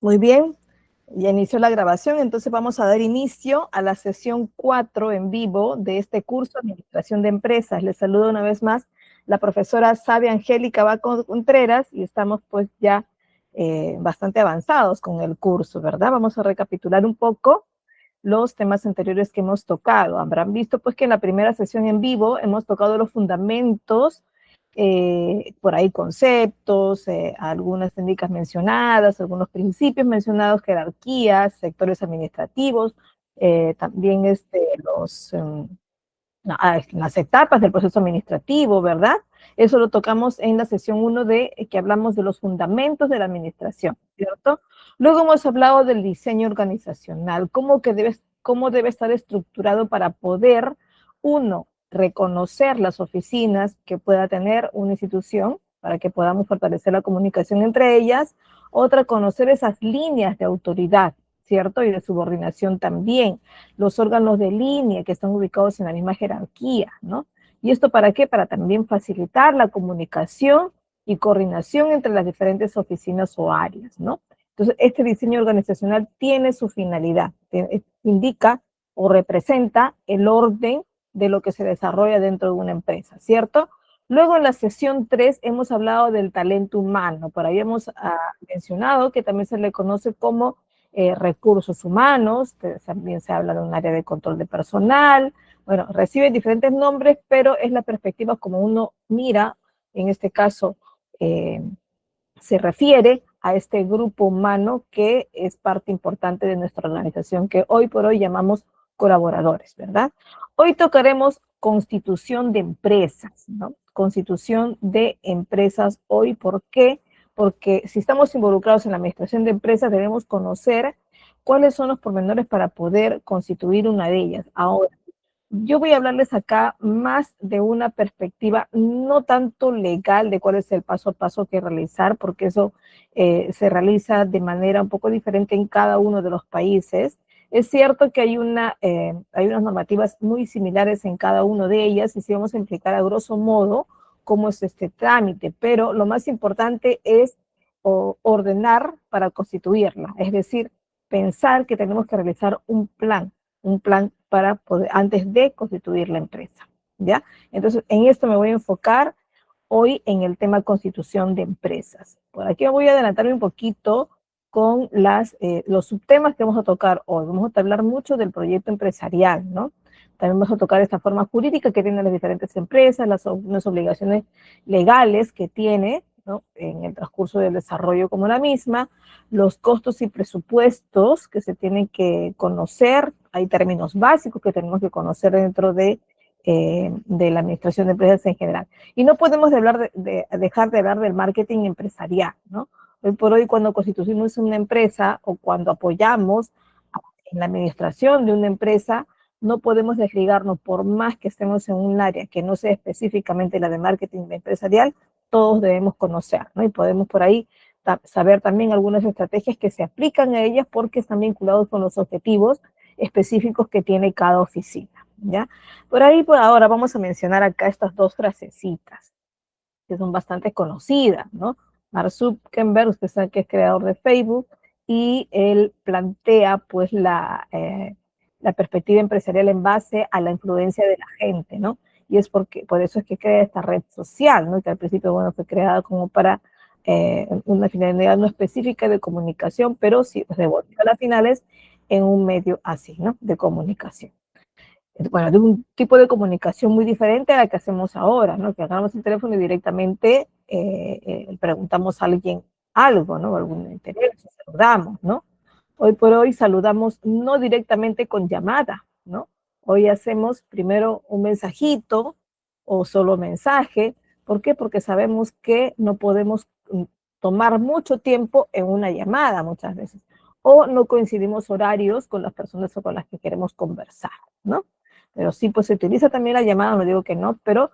Muy bien, ya inició la grabación, entonces vamos a dar inicio a la sesión 4 en vivo de este curso de Administración de Empresas. Les saludo una vez más la profesora Sabia Angélica Baco Contreras y estamos pues ya bastante avanzados con el curso, ¿verdad? Vamos a recapitular un poco los temas anteriores que hemos tocado. Habrán visto pues que en la primera sesión en vivo hemos tocado los fundamentos, por ahí conceptos, algunas técnicas mencionadas, algunos principios mencionados, jerarquías, sectores administrativos, también las etapas del proceso administrativo, ¿verdad? Eso lo tocamos en la sesión 1 que hablamos de los fundamentos de la administración, ¿cierto? Luego hemos hablado del diseño organizacional, cómo debe estar estructurado para poder, uno, reconocer las oficinas que pueda tener una institución, para que podamos fortalecer la comunicación entre ellas. Otra, conocer esas líneas de autoridad, ¿cierto? Y de subordinación también, los órganos de línea que están ubicados en la misma jerarquía, ¿no? ¿Y esto para qué? Para también facilitar la comunicación y coordinación entre las diferentes oficinas o áreas, ¿no? Entonces, este diseño organizacional tiene su finalidad, indica o representa el orden de lo que se desarrolla dentro de una empresa, ¿cierto? Luego en la sesión 3 hemos hablado del talento humano, por ahí hemos mencionado que también se le conoce como recursos humanos, también se habla de un área de control de personal, bueno, recibe diferentes nombres, pero es la perspectiva como uno mira, en este caso se refiere a este grupo humano que es parte importante de nuestra organización, que hoy por hoy llamamos colaboradores, ¿verdad? Hoy tocaremos constitución de empresas, ¿no? Constitución de empresas hoy, ¿por qué? Porque si estamos involucrados en la administración de empresas, debemos conocer cuáles son los pormenores para poder constituir una de ellas. Ahora, yo voy a hablarles acá más de una perspectiva no tanto legal de cuál es el paso a paso que realizar, porque eso se realiza de manera un poco diferente en cada uno de los países. Es cierto que hay unas normativas muy similares en cada uno de ellas y si vamos a implicar a grosso modo cómo es este trámite, pero lo más importante es ordenar para constituirla, es decir, pensar que tenemos que realizar un plan para poder, antes de constituir la empresa, ¿ya? Entonces, en esto me voy a enfocar hoy en el tema constitución de empresas. Por aquí voy a adelantarme un poquito con los subtemas que vamos a tocar hoy. Vamos a hablar mucho del proyecto empresarial, ¿no? También vamos a tocar esta forma jurídica que tienen las diferentes empresas, las obligaciones legales que tiene, ¿no? En el transcurso del desarrollo como la misma, los costos y presupuestos que se tienen que conocer, hay términos básicos que tenemos que conocer dentro de la administración de empresas en general. Y no podemos dejar de hablar del marketing empresarial, ¿no? Hoy por hoy, cuando constituimos una empresa o cuando apoyamos en la administración de una empresa, no podemos desligarnos, por más que estemos en un área que no sea específicamente la de marketing empresarial, todos debemos conocer, ¿no? Y podemos por ahí saber también algunas estrategias que se aplican a ellas porque están vinculados con los objetivos específicos que tiene cada oficina, ¿ya? Por ahí, por ahora, vamos a mencionar acá estas dos frasecitas que son bastante conocidas, ¿no? Mark Zuckerberg, usted sabe que es creador de Facebook, y él plantea pues la perspectiva empresarial en base a la influencia de la gente, ¿no? Y es por eso es que crea esta red social, ¿no? Que al principio, bueno, fue creada como para una finalidad no específica de comunicación, pero sí se volvió a las finales en un medio así, ¿no? De comunicación. Bueno, de un tipo de comunicación muy diferente a la que hacemos ahora, ¿no? Que agarramos el teléfono y directamente preguntamos a alguien algo, ¿no? Algún interés, saludamos, ¿no? Hoy por hoy saludamos no directamente con llamada, ¿no? Hoy hacemos primero un mensajito o solo mensaje. ¿Por qué? Porque sabemos que no podemos tomar mucho tiempo en una llamada muchas veces. O no coincidimos horarios con las personas con las que queremos conversar, ¿no? Pero sí, pues se utiliza también la llamada, no digo que no, pero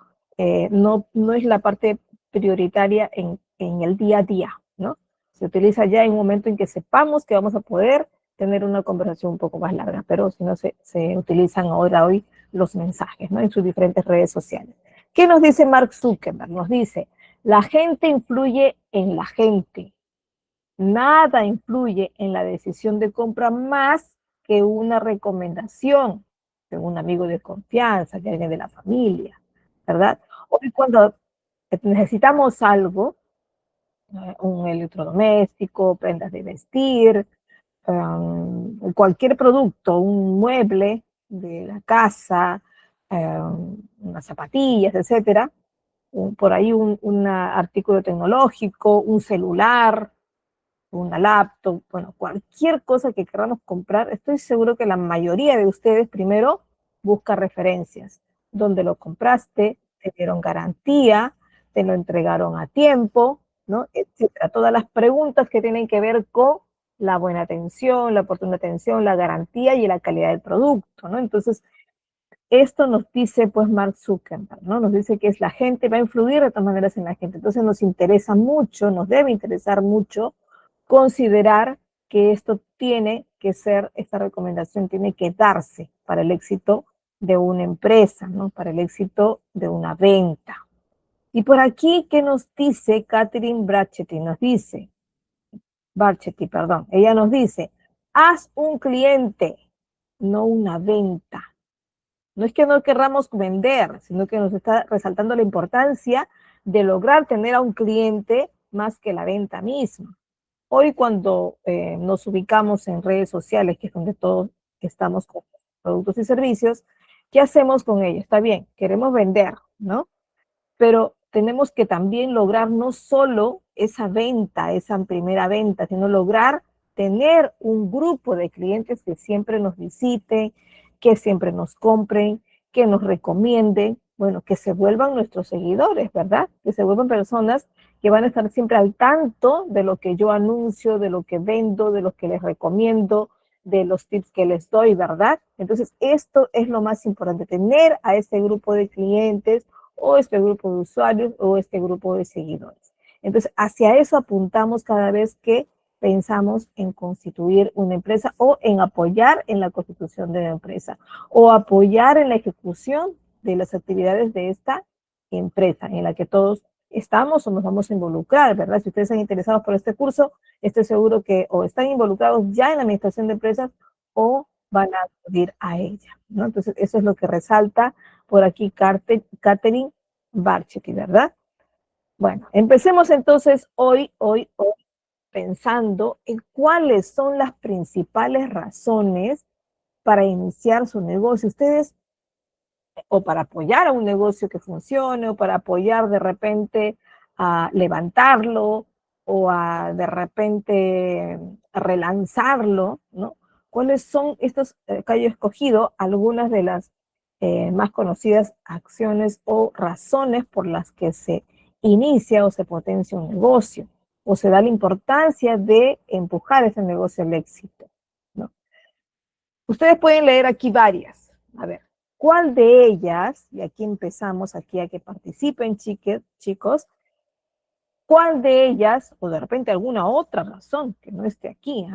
no es la parte prioritaria en el día a día, ¿no? Se utiliza ya en un momento en que sepamos que vamos a poder tener una conversación un poco más larga, pero si no se utilizan ahora hoy los mensajes, ¿no? En sus diferentes redes sociales. ¿Qué nos dice Mark Zuckerberg? Nos dice, la gente influye en la gente, Nada influye en la decisión de compra más que una recomendación de un amigo de confianza, de alguien de la familia, ¿verdad? Hoy cuando necesitamos algo, un electrodoméstico, prendas de vestir, cualquier producto, un mueble de la casa, unas zapatillas, etcétera, por ahí un artículo tecnológico, un celular, una laptop, bueno, cualquier cosa que queramos comprar, estoy seguro que la mayoría de ustedes primero busca referencias. ¿Dónde lo compraste? ¿Te dieron garantía? ¿Te lo entregaron a tiempo? ¿No? Etcétera. Todas las preguntas que tienen que ver con la buena atención, la oportuna atención, la garantía y la calidad del producto, ¿no? Entonces, esto nos dice pues Mark Zuckerberg, ¿no? Nos dice que es la gente, va a influir de todas maneras en la gente. Entonces nos interesa mucho, nos debe interesar mucho considerar que esto tiene que ser, esta recomendación tiene que darse para el éxito de una empresa, ¿no? Para el éxito de una venta. Y por aquí, ¿qué nos dice Catherine Brachetti? Nos dice, Barchetti, perdón, ella nos dice, haz un cliente, no una venta. No es que no querramos vender, sino que nos está resaltando la importancia de lograr tener a un cliente más que la venta misma. Hoy cuando nos ubicamos en redes sociales, que es donde todos estamos con productos y servicios, ¿qué hacemos con ellos? Está bien, queremos vender, ¿no? Pero tenemos que también lograr no solo esa venta, esa primera venta, sino lograr tener un grupo de clientes que siempre nos visiten, que siempre nos compren, que nos recomienden, bueno, que se vuelvan nuestros seguidores, ¿verdad? Que se vuelvan personas que van a estar siempre al tanto de lo que yo anuncio, de lo que vendo, de lo que les recomiendo, de los tips que les doy, ¿verdad? Entonces, esto es lo más importante, tener a ese grupo de clientes o este grupo de usuarios o este grupo de seguidores. Entonces, hacia eso apuntamos cada vez que pensamos en constituir una empresa o en apoyar en la constitución de la empresa o apoyar en la ejecución de las actividades de esta empresa en la que todos estamos o nos vamos a involucrar, ¿verdad? Si ustedes están interesados por este curso, estoy seguro que o están involucrados ya en la administración de empresas o van a acudir a ella, ¿no? Entonces, eso es lo que resalta por aquí Catherine Barchetti, ¿verdad? Bueno, empecemos entonces hoy pensando en cuáles son las principales razones para iniciar su negocio. Ustedes, o para apoyar a un negocio que funcione, o para apoyar de repente a levantarlo, o a de repente a relanzarlo, ¿no? ¿Cuáles son estos que he escogido? Algunas de las más conocidas acciones o razones por las que se inicia o se potencia un negocio, o se da la importancia de empujar ese negocio al éxito, ¿no? Ustedes pueden leer aquí varias. A ver, ¿cuál de ellas, y aquí empezamos, aquí a que participen chicos, cuál de ellas, o de repente alguna otra razón que no esté aquí,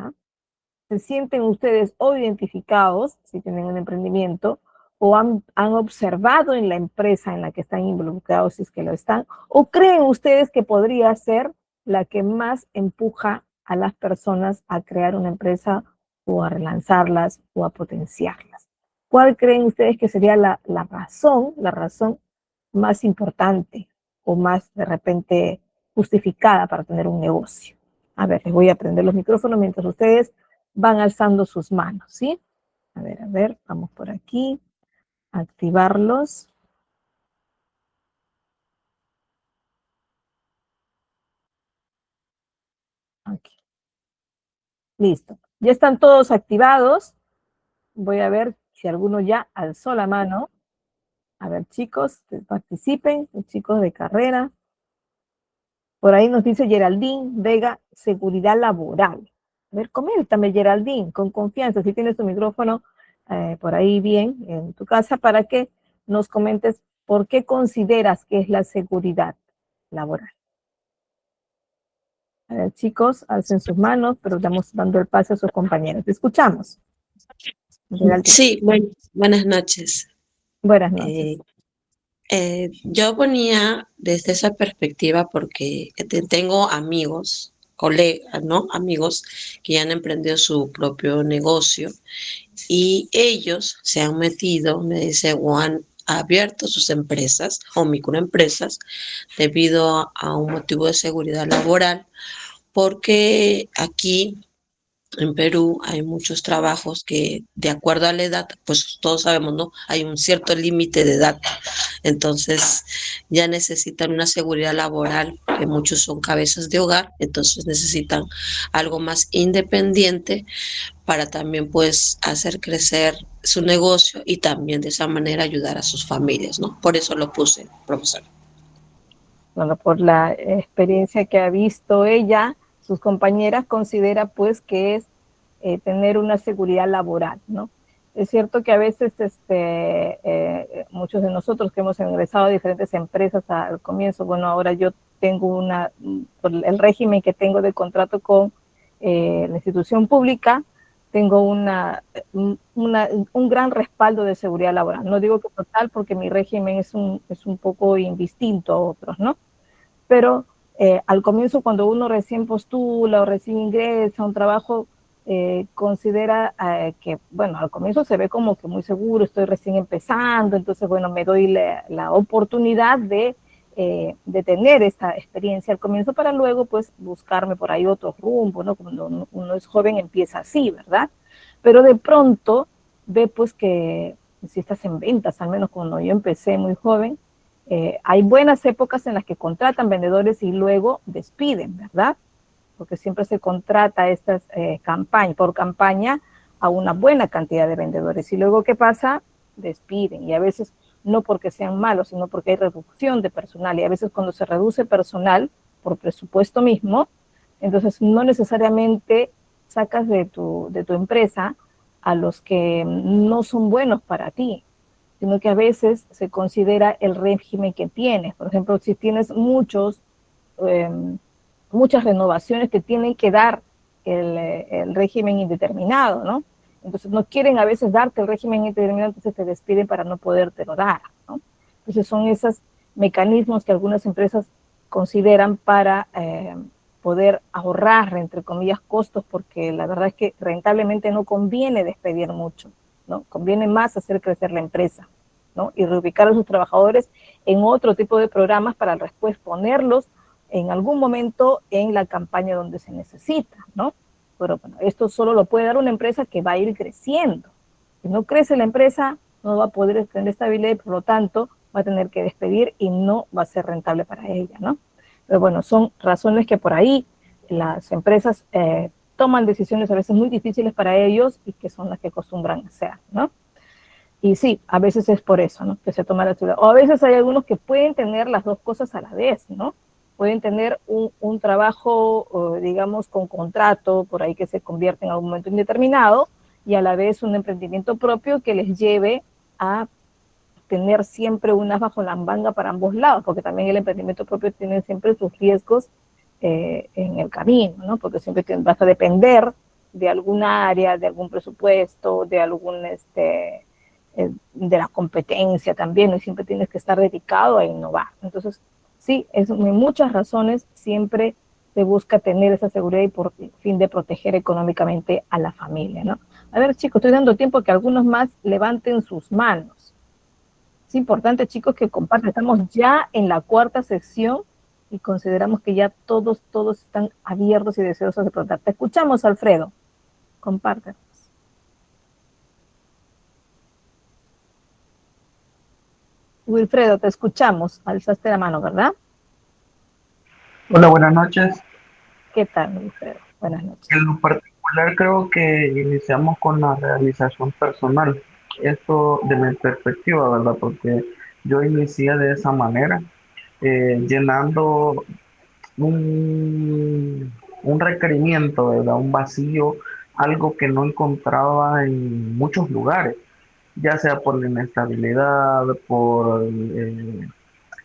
se sienten ustedes o identificados, si tienen un emprendimiento, o han observado en la empresa en la que están involucrados, si es que lo están, o creen ustedes que podría ser la que más empuja a las personas a crear una empresa o a relanzarlas o a potenciarlas? ¿Cuál creen ustedes que sería la razón más importante o más de repente justificada para tener un negocio? A ver, les voy a prender los micrófonos mientras ustedes van alzando sus manos, ¿sí? A ver, vamos por aquí, activarlos. Aquí. Listo. Ya están todos activados. Voy a ver si alguno ya alzó la mano. A ver, chicos, participen, los chicos de carrera. Por ahí nos dice Geraldine Vega, seguridad laboral. A ver, coméntame, Geraldine, con confianza, si tienes tu micrófono por ahí bien en tu casa, para que nos comentes por qué consideras que es la seguridad laboral. A ver, chicos, alcen sus manos, pero estamos dando el paso a sus compañeros. Te escuchamos. Geraldine. Sí, buenas noches. Buenas noches. Yo ponía desde esa perspectiva porque tengo amigos colegas, ¿no? Amigos que ya han emprendido su propio negocio y ellos se han metido, me dice, o han abierto sus empresas o microempresas debido a un motivo de seguridad laboral, porque aquí en Perú hay muchos trabajos que, de acuerdo a la edad, pues todos sabemos, ¿no? Hay un cierto límite de edad. Entonces, ya necesitan una seguridad laboral, que muchos son cabezas de hogar, entonces necesitan algo más independiente para también, pues, hacer crecer su negocio y también de esa manera ayudar a sus familias, ¿no? Por eso lo puse, profesor. Bueno, por la experiencia que ha visto ella, sus compañeras, considera pues que es tener una seguridad laboral, ¿no? Es cierto que a veces muchos de nosotros que hemos ingresado a diferentes empresas al comienzo, bueno, ahora yo tengo por el régimen que tengo de contrato con la institución pública, tengo un gran respaldo de seguridad laboral. No digo que total, porque mi régimen es un poco indistinto a otros, ¿no? Pero al comienzo, cuando uno recién postula o recién ingresa a un trabajo, considera que, bueno, al comienzo se ve como que muy seguro, estoy recién empezando, entonces, bueno, me doy la oportunidad de tener esta experiencia al comienzo para luego, pues, buscarme por ahí otro rumbo, ¿no? Cuando uno es joven empieza así, ¿verdad? Pero de pronto ve, pues, que si estás en ventas, al menos cuando yo empecé muy joven, hay buenas épocas en las que contratan vendedores y luego despiden, ¿verdad? Porque siempre se contrata estas por campaña a una buena cantidad de vendedores. Y luego, ¿qué pasa? Despiden. Y a veces no porque sean malos, sino porque hay reducción de personal. Y a veces cuando se reduce personal por presupuesto mismo, entonces no necesariamente sacas de tu empresa a los que no son buenos para ti, sino que a veces se considera el régimen que tienes. Por ejemplo, si tienes eh, muchas renovaciones, te tienen que dar el régimen indeterminado, ¿no? Entonces no quieren a veces darte el régimen indeterminado, entonces te despiden para no podértelo dar, ¿no? Entonces son esos mecanismos que algunas empresas consideran para poder ahorrar, entre comillas, costos, porque la verdad es que rentablemente no conviene despedir mucho, ¿no? Conviene más hacer crecer la empresa, ¿no? Y reubicar a sus trabajadores en otro tipo de programas para después ponerlos en algún momento en la campaña donde se necesita, ¿no? Pero bueno, esto solo lo puede dar una empresa que va a ir creciendo. Si no crece la empresa, no va a poder tener estabilidad y por lo tanto va a tener que despedir y no va a ser rentable para ella, ¿no? Pero bueno, son razones que por ahí las empresas toman decisiones a veces muy difíciles para ellos y que son las que acostumbran hacer, ¿no? Y sí, a veces es por eso, ¿no? Que se toma la ciudad. O a veces hay algunos que pueden tener las dos cosas a la vez, ¿no? Pueden tener un trabajo, digamos, con contrato, por ahí que se convierte en algún momento indeterminado, y a la vez un emprendimiento propio que les lleve a tener siempre unas bajo la manga para ambos lados, porque también el emprendimiento propio tiene siempre sus riesgos en el camino, ¿no? Porque siempre vas a depender de alguna área, de algún presupuesto, de algún, de la competencia también, y siempre tienes que estar dedicado a innovar. Entonces, sí, es, en muchas razones siempre se busca tener esa seguridad y por fin de proteger económicamente a la familia, ¿no? A ver, chicos, estoy dando tiempo que algunos más levanten sus manos. Es importante, chicos, que compartan. Estamos ya en la cuarta sección y consideramos que ya todos están abiertos y deseosos de preguntar. Te escuchamos, Alfredo. Comparte. Wilfredo, te escuchamos. Alzaste la mano, ¿verdad? Hola, buenas noches. ¿Qué tal, Wilfredo? Buenas noches. En lo particular creo que iniciamos con la realización personal. Esto de mi perspectiva, ¿verdad? Porque yo inicié de esa manera, llenando un requerimiento, ¿verdad? Un vacío, algo que no encontraba en muchos lugares, ya sea por la inestabilidad, por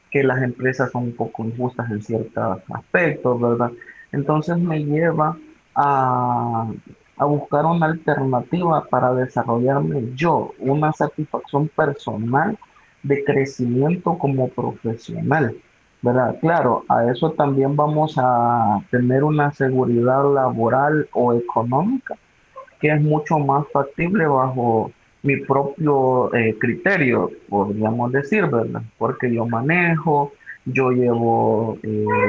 que las empresas son un poco injustas en ciertos aspectos, ¿verdad? Entonces me lleva a, a buscar una alternativa para desarrollarme yo, una satisfacción personal de crecimiento como profesional. ¿verdad? Claro, a eso también vamos a tener una seguridad laboral o económica que es mucho más factible bajo mi propio criterio, podríamos decir, ¿verdad? Porque yo manejo, yo llevo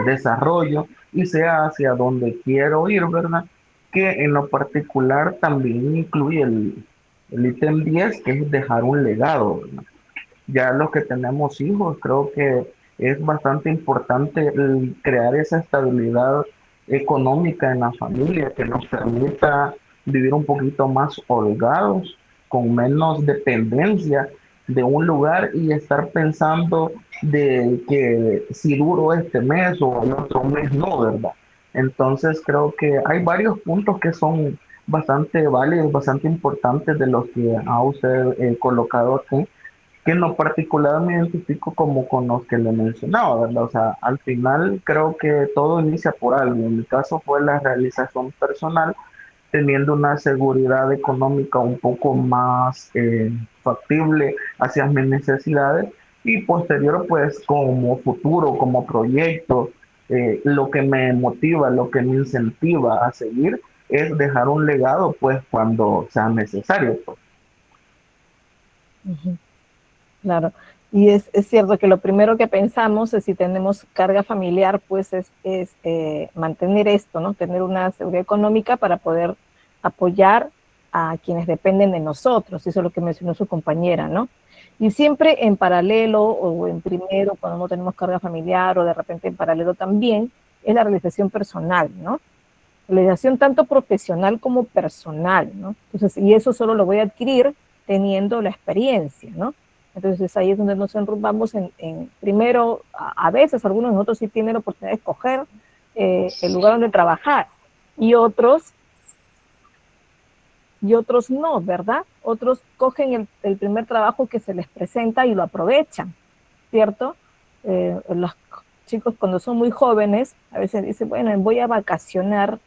desarrollo y sé hacia dónde quiero ir, ¿verdad? Que en lo particular también incluye el ítem 10 que es dejar un legado, ¿verdad? Ya los que tenemos hijos, creo que es bastante importante el crear esa estabilidad económica en la familia que nos permita vivir un poquito más holgados, con menos dependencia de un lugar y estar pensando de que si duro este mes o el otro mes no, ¿verdad? Entonces creo que hay varios puntos que son bastante válidos, bastante importantes de los que ha usted colocado aquí que en lo particular me identifico como con los que le mencionaba, ¿verdad? O sea, al final creo que todo inicia por algo. En mi caso fue la realización personal, teniendo una seguridad económica un poco más factible hacia mis necesidades y posterior, pues como futuro, como proyecto, lo que me motiva, lo que me incentiva a seguir es dejar un legado, pues cuando sea necesario, pues. Ujú. Claro, y es cierto que lo primero que pensamos es si tenemos carga familiar, pues es mantener esto, ¿no? Tener una seguridad económica para poder apoyar a quienes dependen de nosotros, eso es lo que mencionó su compañera, ¿no? Y siempre en paralelo o en primero, cuando no tenemos carga familiar o de repente en paralelo también, es la realización personal, ¿no? Realización tanto profesional como personal, ¿no? Entonces, y eso solo lo voy a adquirir teniendo la experiencia, ¿no? Entonces ahí es donde nos enrumbamos primero, a veces algunos de nosotros sí tienen la oportunidad de escoger el lugar donde trabajar y otros no, ¿verdad? Otros cogen el primer trabajo que se les presenta y lo aprovechan, ¿cierto? Los chicos cuando son muy jóvenes a veces dicen, bueno, voy a vacacionar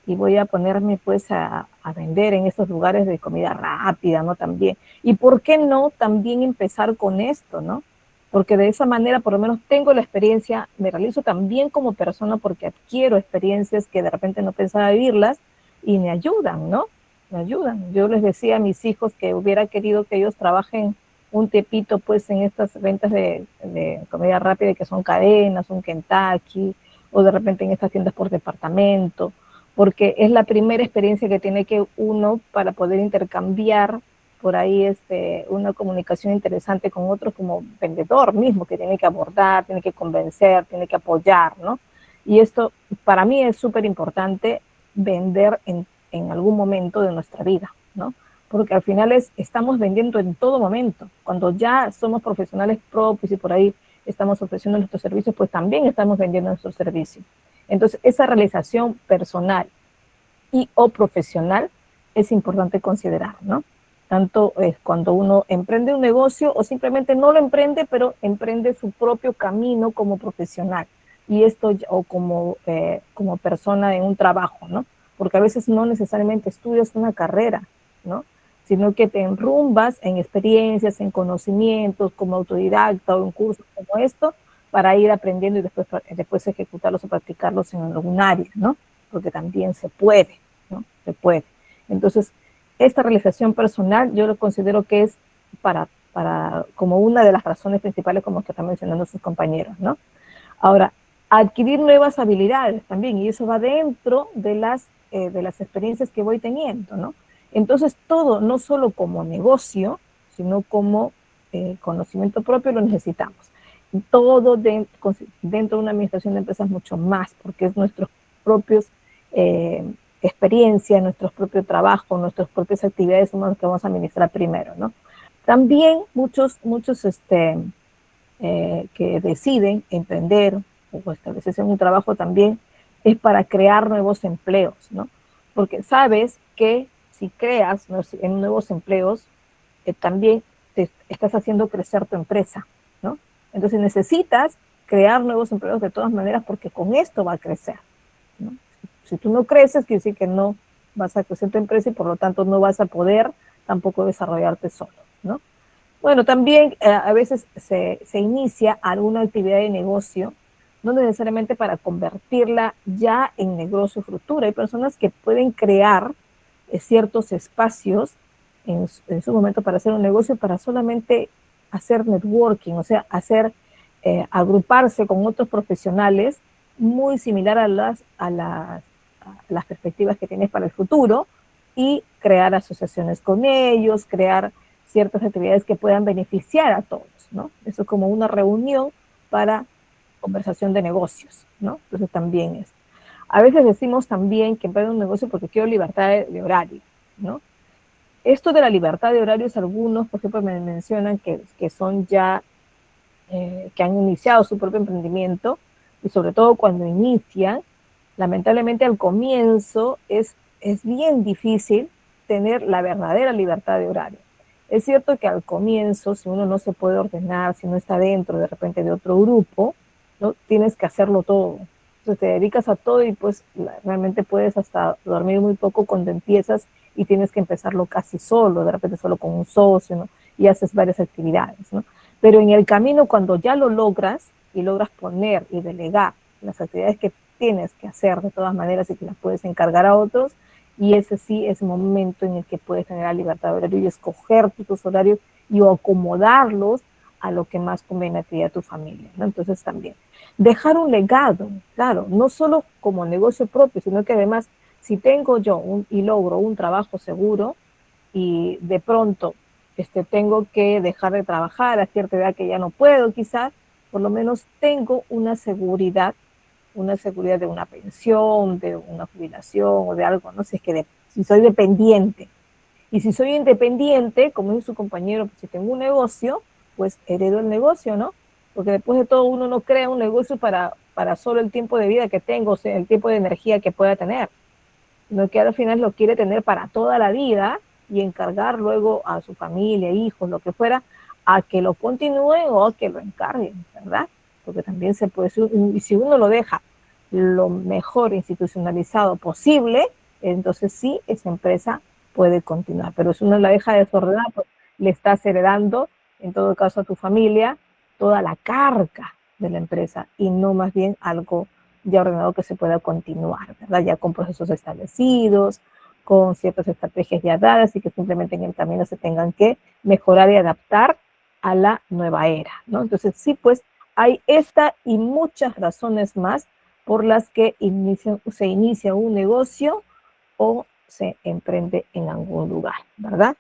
y voy a ponerme pues a vender en estos lugares de comida rápida, ¿no? También. ¿Y por qué no también empezar con esto, ¿no? Porque de esa manera por lo menos tengo la experiencia, me realizo también como persona porque adquiero experiencias que de repente no pensaba vivirlas y me ayudan, ¿no? Me ayudan. Yo les decía a mis hijos que hubiera querido que ellos trabajen un tepito pues en estas ventas de comida rápida que son cadenas, un Kentucky, o de repente en estas tiendas por departamento, porque es la primera experiencia que tiene que uno para poder intercambiar por ahí una comunicación interesante con otros como vendedor mismo, que tiene que abordar, tiene que convencer, tiene que apoyar, ¿no? Y esto para mí es súper importante vender en algún momento de nuestra vida, ¿no? Porque al final estamos vendiendo en todo momento. Cuando ya somos profesionales propios y por ahí estamos ofreciendo nuestros servicios, pues también estamos vendiendo nuestros servicios. Entonces, esa realización personal y o profesional es importante considerar, ¿no? Tanto cuando uno emprende un negocio o simplemente no lo emprende, pero emprende su propio camino como profesional y esto o como persona en un trabajo, ¿no? Porque a veces no necesariamente estudias una carrera, ¿no? Sino que te enrumbas en experiencias, en conocimientos como autodidacta o en cursos como esto para ir aprendiendo y después ejecutarlos o practicarlos en algún área, ¿no? Porque también se puede, ¿no? Se puede. Entonces, esta realización personal yo lo considero que es como una de las razones principales como que están mencionando sus compañeros, ¿no? Ahora, adquirir nuevas habilidades también, y eso va dentro de las experiencias que voy teniendo, ¿no? Entonces, todo, no solo como negocio, sino como conocimiento propio lo necesitamos. Todo dentro de una administración de empresas mucho más, porque es nuestros propios experiencias, nuestro propio trabajo, nuestras propias actividades son las que vamos a administrar primero, ¿no? También muchos que deciden emprender o establecerse en un trabajo también es para crear nuevos empleos, ¿no? Porque sabes que si creas nuevos empleos, también te estás haciendo crecer tu empresa, ¿no? Entonces necesitas crear nuevos empleos de todas maneras porque con esto va a crecer, ¿no? Si tú no creces, quiere decir que no vas a crecer tu empresa y por lo tanto no vas a poder tampoco desarrollarte solo, ¿no? Bueno, también a veces se inicia alguna actividad de negocio no necesariamente para convertirla ya en negocio futuro. Hay personas que pueden crear ciertos espacios en su momento para hacer un negocio, para solamente hacer networking, o sea, agruparse con otros profesionales muy similar a las perspectivas que tienes para el futuro y crear asociaciones con ellos, crear ciertas actividades que puedan beneficiar a todos, ¿no? Eso es como una reunión para conversación de negocios, ¿no? Entonces también es. A veces decimos también que emprendo un negocio porque quiero libertad de horario, ¿no? Esto de la libertad de horarios, algunos, por ejemplo, me mencionan que son ya, que han iniciado su propio emprendimiento, y sobre todo cuando inician, lamentablemente al comienzo es bien difícil tener la verdadera libertad de horario. Es cierto que al comienzo, si uno no se puede ordenar, si no está dentro de repente de otro grupo, ¿no? Tienes que hacerlo todo. Entonces te dedicas a todo y pues realmente puedes hasta dormir muy poco cuando empiezas y tienes que empezarlo casi solo, de repente solo con un socio, ¿no? Y haces varias actividades, ¿no? Pero en el camino, cuando ya lo logras y logras poner y delegar las actividades que tienes que hacer de todas maneras y que las puedes encargar a otros, y ese sí es el momento en el que puedes tener la libertad de horario y escoger tus horarios y acomodarlos a lo que más conviene a ti y a tu familia, ¿no? Entonces también dejar un legado, claro, no solo como negocio propio, sino que además si tengo yo y logro un trabajo seguro y de pronto tengo que dejar de trabajar a cierta edad que ya no puedo quizás, por lo menos tengo una seguridad de una pensión, de una jubilación o de algo, no sé, si soy dependiente. Y si soy independiente, como dice su compañero, pues, si tengo un negocio, pues heredo el negocio, ¿no? Porque después de todo uno no crea un negocio para solo el tiempo de vida que tengo, o sea, el tiempo de energía que pueda tener, sino que al final lo quiere tener para toda la vida y encargar luego a su familia, hijos, lo que fuera, a que lo continúen o a que lo encarguen, ¿verdad? Porque también se puede, y si uno lo deja lo mejor institucionalizado posible, entonces sí, esa empresa puede continuar. Pero si uno la deja desordenada, pues le estás heredando, en todo caso, a tu familia, toda la carga de la empresa y no más bien algo ya ordenado que se pueda continuar, ¿verdad? Ya con procesos establecidos, con ciertas estrategias ya dadas y que simplemente en el camino se tengan que mejorar y adaptar a la nueva era, ¿no? Entonces sí, pues hay esta y muchas razones más por las que se inicia un negocio o se emprende en algún lugar, ¿verdad?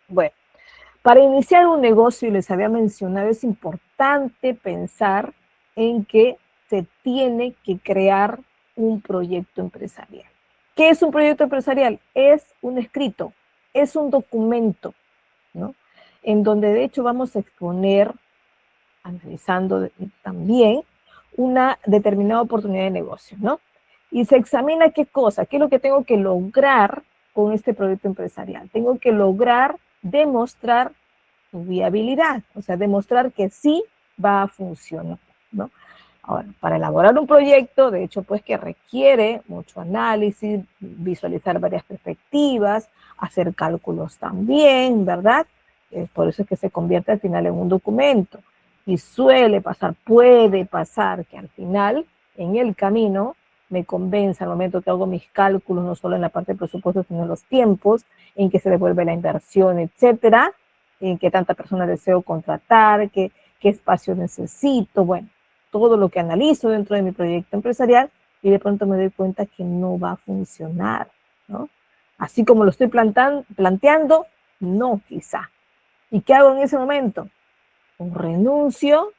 Bueno, para iniciar un negocio, les había mencionado, es importante pensar en que se tiene que crear un proyecto empresarial. ¿Qué es un proyecto empresarial? Es un escrito, es un documento, ¿no? En donde de hecho vamos a exponer, analizando también, una determinada oportunidad de negocio, ¿no? Y se examina qué cosa, qué es lo que tengo que lograr con este proyecto empresarial. Tengo que lograr demostrar su viabilidad, o sea, demostrar que sí va a funcionar, ¿no? Ahora, para elaborar un proyecto, de hecho, pues que requiere mucho análisis, visualizar varias perspectivas, hacer cálculos también, ¿verdad? Por eso es que se convierte al final en un documento. Y suele pasar, puede pasar que al final, en el camino, me convenza al momento que hago mis cálculos, no solo en la parte de presupuesto, sino en los tiempos, en que se devuelve la inversión, etcétera, en qué tanta persona deseo contratar, qué espacio necesito, bueno, todo lo que analizo dentro de mi proyecto empresarial y de pronto me doy cuenta que no va a funcionar, ¿no? Así como lo estoy planteando, no quizá. ¿Y qué hago en ese momento? Un renuncio,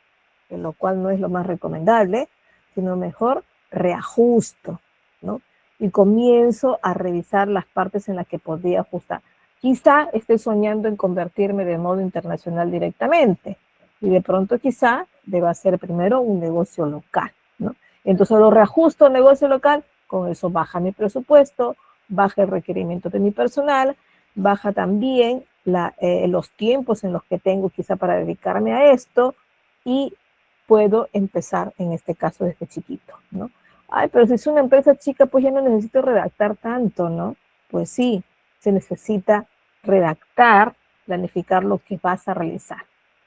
en lo cual no es lo más recomendable, sino mejor reajusto, ¿no? Y comienzo a revisar las partes en las que podría ajustar. Quizá esté soñando en convertirme de modo internacional directamente y de pronto quizá deba hacer primero un negocio local, ¿no? Entonces lo reajusto al negocio local, con eso baja mi presupuesto, baja el requerimiento de mi personal, baja también los tiempos en los que tengo quizá para dedicarme a esto y puedo empezar en este caso desde chiquito, ¿no? Ay, pero si es una empresa chica, pues ya no necesito redactar tanto, ¿no? Pues sí, se necesita redactar, planificar lo que vas a realizar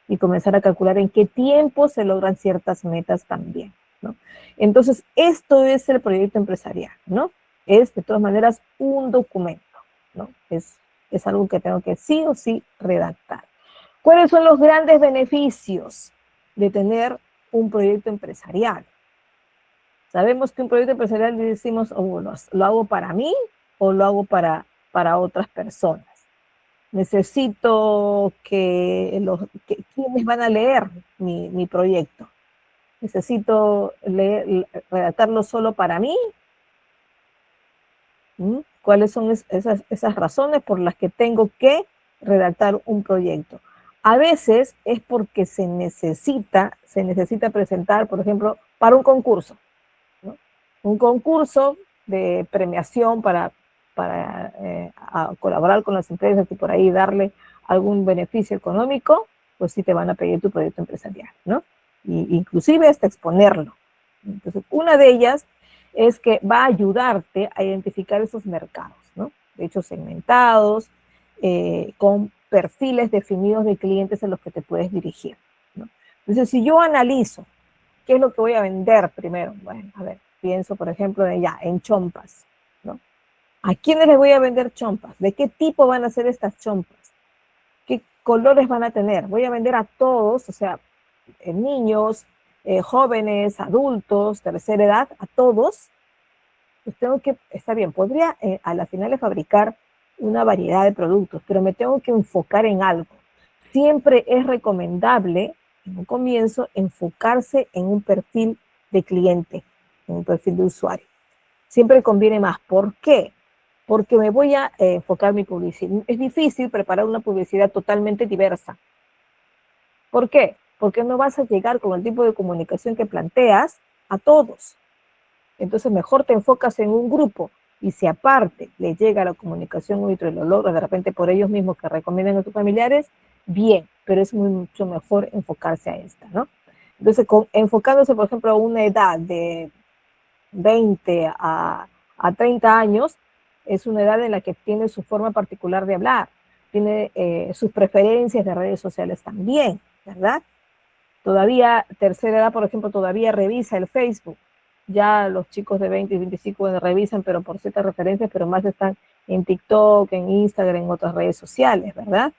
y comenzar a calcular en qué tiempo se logran ciertas metas también. ¿no? Entonces, esto es el proyecto empresarial, ¿no? Es, de todas maneras, un documento, ¿no? Es algo que tengo que sí o sí redactar. ¿Cuáles son los grandes beneficios de tener un proyecto empresarial? Sabemos que un proyecto empresarial decimos, oh, lo hago para mí o lo hago para otras personas. Necesito que quienes van a leer mi proyecto. Necesito redactarlo solo para mí. ¿Cuáles son esas razones por las que tengo que redactar un proyecto? A veces es porque se necesita presentar, por ejemplo, para un concurso, ¿no? Un concurso de premiación para colaborar con las empresas y por ahí darle algún beneficio económico, pues sí te van a pedir tu proyecto empresarial, ¿no? Y inclusive hasta exponerlo. Entonces, una de ellas es que va a ayudarte a identificar esos mercados, ¿no? De hecho, segmentados, con perfiles definidos de clientes en los que te puedes dirigir, ¿no? Entonces, si yo analizo qué es lo que voy a vender primero, bueno, a ver, pienso, por ejemplo, en chompas, ¿no? ¿A quiénes les voy a vender chompas? ¿De qué tipo van a ser estas chompas? ¿Qué colores van a tener? Voy a vender a todos, o sea, niños, jóvenes, adultos, tercera edad, a todos. Pues tengo que, está bien, podría a la final fabricar una variedad de productos, pero me tengo que enfocar en algo. Siempre es recomendable, en un comienzo, enfocarse en un perfil de cliente, en un perfil de usuario. Siempre conviene más. ¿Por qué? Porque me voy a enfocar mi publicidad. Es difícil preparar una publicidad totalmente diversa. ¿Por qué? Porque no vas a llegar con el tipo de comunicación que planteas a todos. Entonces mejor te enfocas en un grupo y si aparte le llega la comunicación y lo logras de repente por ellos mismos que recomiendan a tus familiares, bien, pero es mucho mejor enfocarse a esta, ¿no? Entonces, enfocándose, por ejemplo, a una edad de 20 a 30 años, es una edad en la que tiene su forma particular de hablar, tiene sus preferencias de redes sociales también, ¿verdad? Todavía, tercera edad, por ejemplo, todavía revisa el Facebook. Ya los chicos de 20 y 25 revisan, pero por ciertas referencias, pero más están en TikTok, en Instagram, en otras redes sociales, ¿verdad?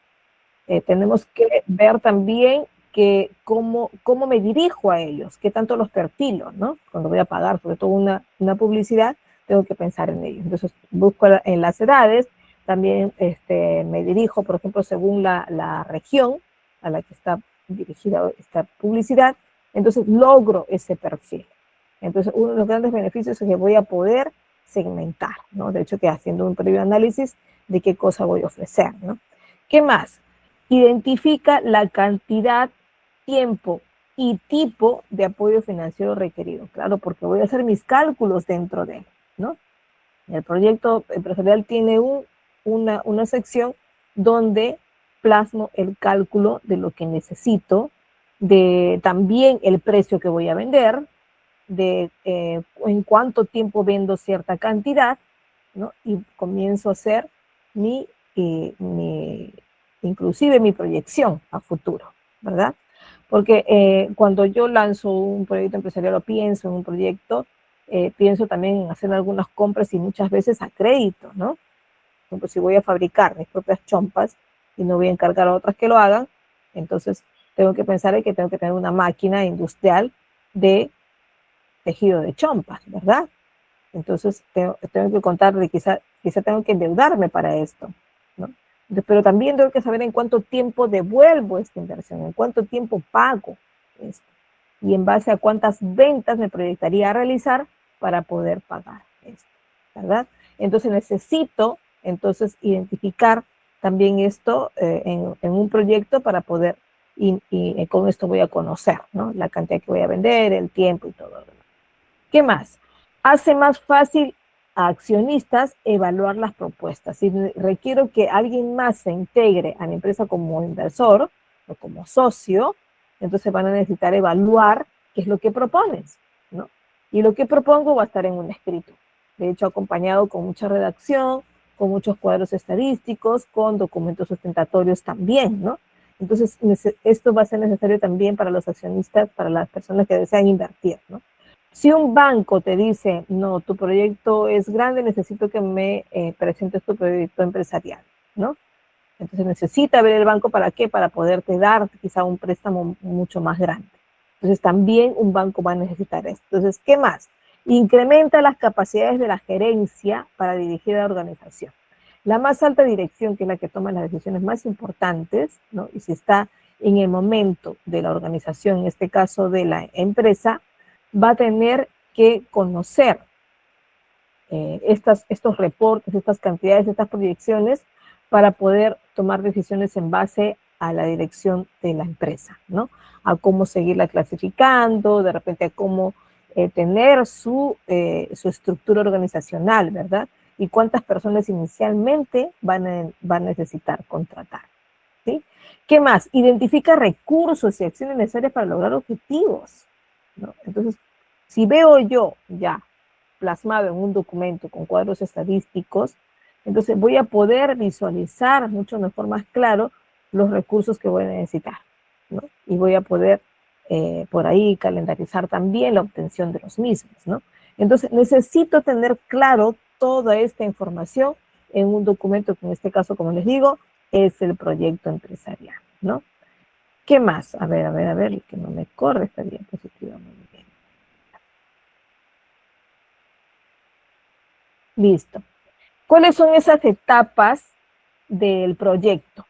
Tenemos que ver también que cómo me dirijo a ellos, qué tanto los perfilo, ¿no? Cuando voy a pagar, sobre todo una publicidad, tengo que pensar en ellos. Entonces, busco en las edades, también me dirijo, por ejemplo, según la región a la que está dirigida esta publicidad, entonces logro ese perfil. Entonces, uno de los grandes beneficios es que voy a poder segmentar, ¿no? De hecho, que haciendo un previo análisis de qué cosa voy a ofrecer, ¿no? ¿Qué más? Identifica la cantidad, tiempo y tipo de apoyo financiero requerido. Claro, porque voy a hacer mis cálculos dentro de él, ¿no? El proyecto empresarial tiene una sección donde plasmo el cálculo de lo que necesito, de también el precio que voy a vender, de en cuánto tiempo vendo cierta cantidad, ¿no? Y comienzo a hacer inclusive mi proyección a futuro, ¿verdad? Porque cuando yo lanzo un proyecto empresarial o pienso en un proyecto, pienso también en hacer algunas compras y muchas veces a crédito, ¿no? Por ejemplo, si voy a fabricar mis propias chompas y no voy a encargar a otras que lo hagan, entonces tengo que pensar en que tengo que tener una máquina industrial de tejido de chompas, ¿verdad? Entonces tengo que contar de quizá tengo que endeudarme para esto, ¿no? Pero también tengo que saber en cuánto tiempo devuelvo esta inversión, en cuánto tiempo pago esto, y en base a cuántas ventas me proyectaría a realizar para poder pagar esto, ¿verdad? Entonces necesito identificar también esto en un proyecto para poder, y con esto voy a conocer, ¿no? La cantidad que voy a vender, el tiempo y todo. ¿Qué más? Hace más fácil a accionistas evaluar las propuestas. Si requiero que alguien más se integre a la empresa como inversor o como socio, entonces van a necesitar evaluar qué es lo que propones, ¿no? Y lo que propongo va a estar en un escrito. De hecho, acompañado con mucha redacción, con muchos cuadros estadísticos, con documentos sustentatorios también, ¿no? Entonces, esto va a ser necesario también para los accionistas, para las personas que desean invertir, ¿no? Si un banco te dice, no, tu proyecto es grande, necesito que me presentes tu proyecto empresarial, ¿no? Entonces necesita ver el banco para qué, para poderte dar quizá un préstamo mucho más grande. Entonces también un banco va a necesitar esto. Entonces, ¿qué más? Incrementa las capacidades de la gerencia para dirigir la organización. La más alta dirección, que es la que toma las decisiones más importantes, ¿no? Y si está en el momento de la organización, en este caso de la empresa, va a tener que conocer estos reportes, estas cantidades, estas proyecciones, para poder tomar decisiones en base a la dirección de la empresa, ¿no? A cómo seguirla clasificando, de repente a cómo tener su estructura organizacional, ¿verdad? Y cuántas personas inicialmente van a necesitar contratar, ¿sí? ¿Qué más? Identifica recursos y acciones necesarias para lograr objetivos, ¿no? Entonces, si veo yo ya plasmado en un documento con cuadros estadísticos, entonces voy a poder visualizar mucho mejor, más claro, los recursos que voy a necesitar, ¿no? Y voy a poder por ahí calendarizar también la obtención de los mismos, ¿no? Entonces necesito tener claro toda esta información en un documento que en este caso, como les digo, es el proyecto empresarial, ¿no? ¿Qué más? A ver, que no me corre esta diapositiva muy bien. Listo. ¿Cuáles son esas etapas del proyecto?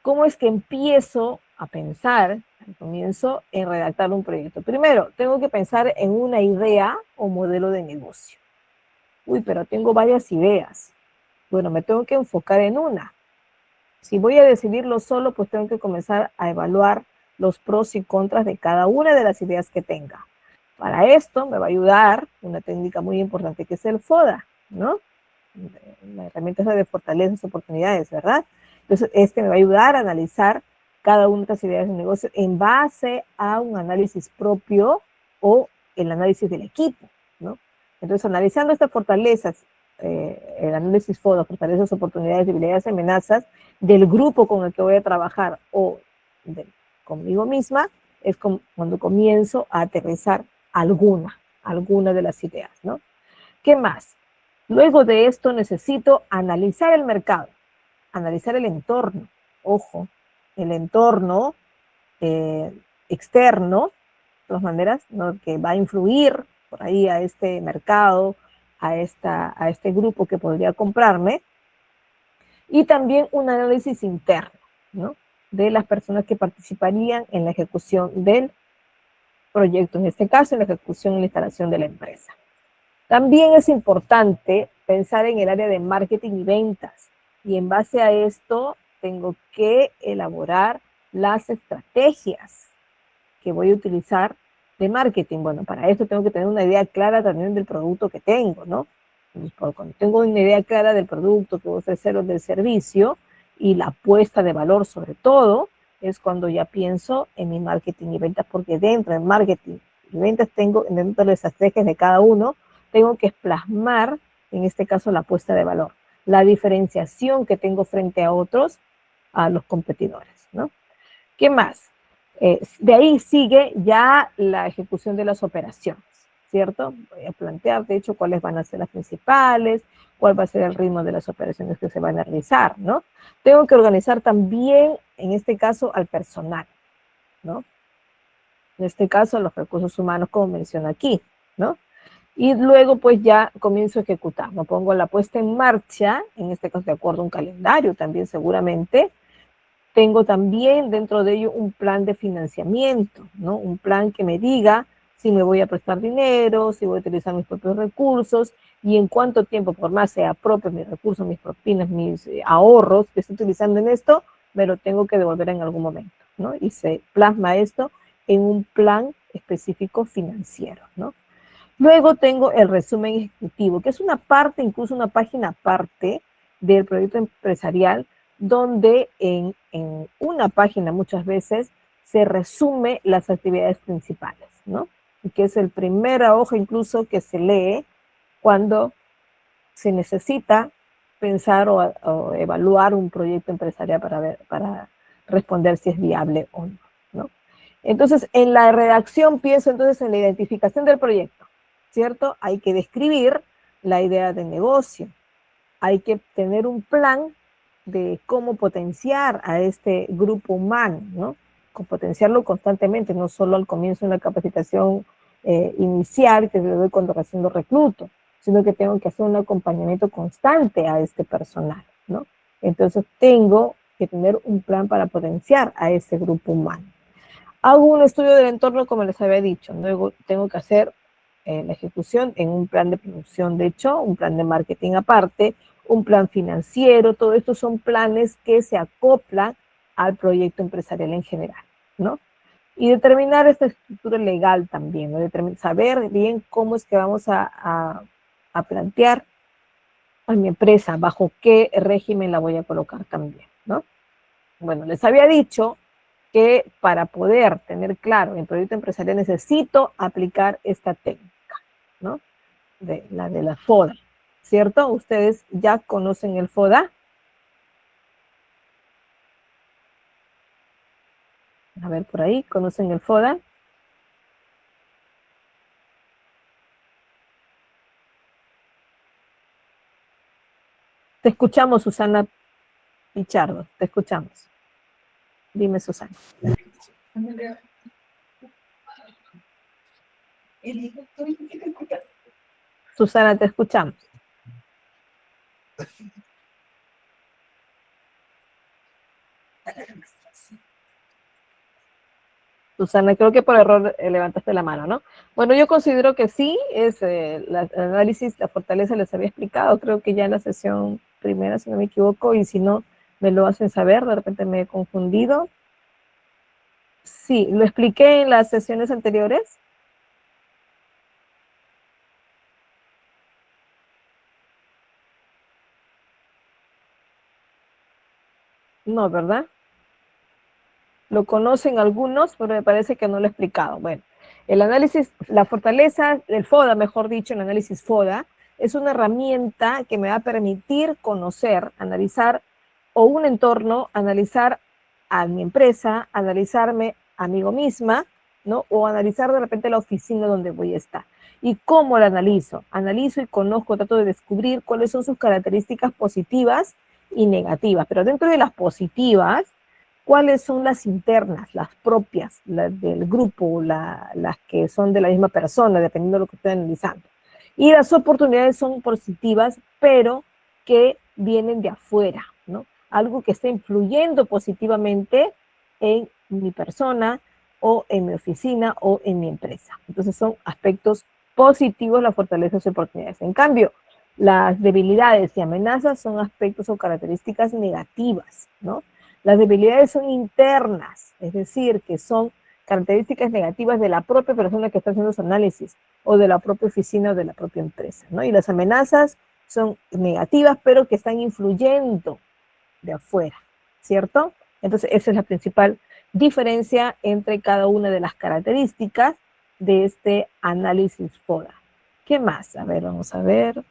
¿Cómo es que empiezo a pensar, al comienzo, en redactar un proyecto? Primero, tengo que pensar en una idea o modelo de negocio. Uy, pero tengo varias ideas. Bueno, me tengo que enfocar en una. Si voy a decidirlo solo, pues tengo que comenzar a evaluar los pros y contras de cada una de las ideas que tenga. Para esto me va a ayudar una técnica muy importante que es el FODA, ¿no? La herramienta de fortalezas, oportunidades, ¿verdad? Entonces, este me va a ayudar a analizar cada una de estas ideas de negocio en base a un análisis propio o el análisis del equipo, ¿no? Entonces, analizando estas fortalezas, el análisis FODA, fortalezas, oportunidades, debilidades, amenazas, del grupo con el que voy a trabajar o conmigo misma, es cuando comienzo a aterrizar alguna de las ideas, ¿no? ¿Qué más? Luego de esto necesito analizar el mercado, analizar el entorno. Ojo, el entorno externo, de todas maneras, ¿no? Que va a influir por ahí a este mercado, a este grupo que podría comprarme. Y también un análisis interno, ¿no? De las personas que participarían en la ejecución del proyecto, en este caso, en la ejecución y la instalación de la empresa. También es importante pensar en el área de marketing y ventas. Y en base a esto, tengo que elaborar las estrategias que voy a utilizar de marketing. Bueno, para esto tengo que tener una idea clara también del producto que tengo, ¿no? Cuando tengo una idea clara del producto que voy a ofrecer o del servicio y la apuesta de valor sobre todo, es cuando ya pienso en mi marketing y ventas, porque dentro del marketing y ventas tengo, dentro de las estrategias de cada uno, tengo que plasmar, en este caso, la apuesta de valor, la diferenciación que tengo frente a otros, a los competidores, ¿no? ¿Qué más? De ahí sigue ya la ejecución de las operaciones, ¿cierto? Voy a plantear, de hecho, cuáles van a ser las principales, cuál va a ser el ritmo de las operaciones que se van a realizar, ¿no? Tengo que organizar también, en este caso, al personal, ¿no? En este caso, los recursos humanos, como menciona aquí, ¿no? Y luego, pues, ya comienzo a ejecutar. Me pongo la puesta en marcha, en este caso, de acuerdo a un calendario también, seguramente. Tengo también dentro de ello un plan de financiamiento, ¿no? Un plan que me diga si me voy a prestar dinero, si voy a utilizar mis propios recursos y en cuánto tiempo, por más sea propio mis recursos, mis propinas, mis ahorros que estoy utilizando en esto, me lo tengo que devolver en algún momento, ¿no? Y se plasma esto en un plan específico financiero, ¿no? Luego tengo el resumen ejecutivo, que es una parte, incluso una página aparte del proyecto empresarial, donde en una página muchas veces se resume las actividades principales, ¿no? Y que es el primera hoja incluso que se lee cuando se necesita pensar o evaluar un proyecto empresarial para responder si es viable o no, ¿no? Entonces, en la redacción pienso entonces en la identificación del proyecto. ¿cierto? Hay que describir la idea de negocio. Hay que tener un plan de cómo potenciar a este grupo humano, ¿no? Con potenciarlo constantemente, no solo al comienzo de la capacitación inicial que se doy cuando haciendo recluto, sino que tengo que hacer un acompañamiento constante a este personal, ¿no? Entonces tengo que tener un plan para potenciar a ese grupo humano. Hago un estudio del entorno, como les había dicho, luego tengo que hacer la ejecución en un plan de producción, de hecho, un plan de marketing aparte, un plan financiero, todo esto son planes que se acoplan al proyecto empresarial en general, ¿no? Y determinar esta estructura legal también, ¿no? Saber bien cómo es que vamos a plantear a mi empresa, bajo qué régimen la voy a colocar también, ¿no? Bueno, les había dicho que para poder tener claro el proyecto empresarial necesito aplicar esta técnica, ¿no? De la FODA, ¿cierto? Ustedes ya conocen el FODA. A ver, por ahí, ¿conocen el FODA? Te escuchamos, Susana Pichardo, te escuchamos. Dime, Susana. Susana, te escuchamos. Susana, creo que por error levantaste la mano, ¿no? Bueno, yo considero que sí, es el análisis, la fortaleza les había explicado, creo que ya en la sesión primera, si no me equivoco, y si no, me lo hacen saber, de repente me he confundido. Sí, lo expliqué en las sesiones anteriores. No, ¿verdad? Lo conocen algunos, pero me parece que no lo he explicado. Bueno, el análisis, la fortaleza, el FODA, mejor dicho, el análisis FODA, es una herramienta que me va a permitir conocer, analizar o un entorno, analizar a mi empresa, analizarme a mí misma, ¿no? O analizar de repente la oficina donde voy a estar. ¿Y cómo la analizo? Analizo y conozco, trato de descubrir cuáles son sus características positivas y negativas. Pero dentro de las positivas, cuáles son las internas, las propias, las del grupo, las que son de la misma persona, dependiendo de lo que estoy analizando. Y las oportunidades son positivas, pero que vienen de afuera, ¿no? Algo que está influyendo positivamente en mi persona o en mi oficina o en mi empresa. Entonces son aspectos positivos, las fortalezas y oportunidades. En cambio, las debilidades y amenazas son aspectos o características negativas, ¿no? Las debilidades son internas, es decir, que son características negativas de la propia persona que está haciendo su análisis o de la propia oficina o de la propia empresa, ¿no? Y las amenazas son negativas, pero que están influyendo de afuera, ¿cierto? Entonces, esa es la principal diferencia entre cada una de las características de este análisis FODA. ¿Qué más? A ver, vamos a ver.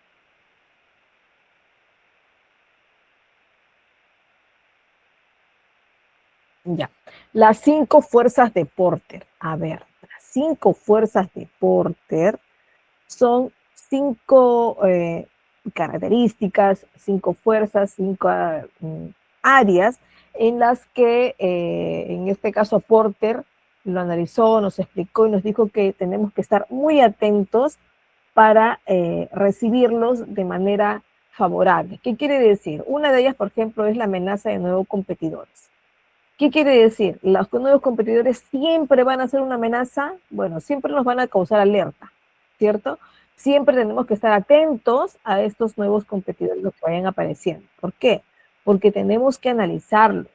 Ya, las 5 fuerzas de Porter. A ver, las 5 fuerzas de Porter son 5 características, 5 fuerzas, 5 áreas en las que, en este caso, Porter lo analizó, nos explicó y nos dijo que tenemos que estar muy atentos para recibirlos de manera favorable. ¿Qué quiere decir? Una de ellas, por ejemplo, es la amenaza de nuevos competidores. ¿Qué quiere decir? Los nuevos competidores siempre van a ser una amenaza, bueno, siempre nos van a causar alerta, ¿cierto? Siempre tenemos que estar atentos a estos nuevos competidores que vayan apareciendo. ¿Por qué? Porque tenemos que analizarlos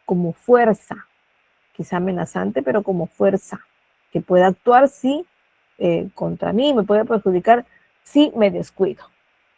como fuerza, quizá amenazante, pero como fuerza, que puede actuar si contra mí, me puede perjudicar si me descuido.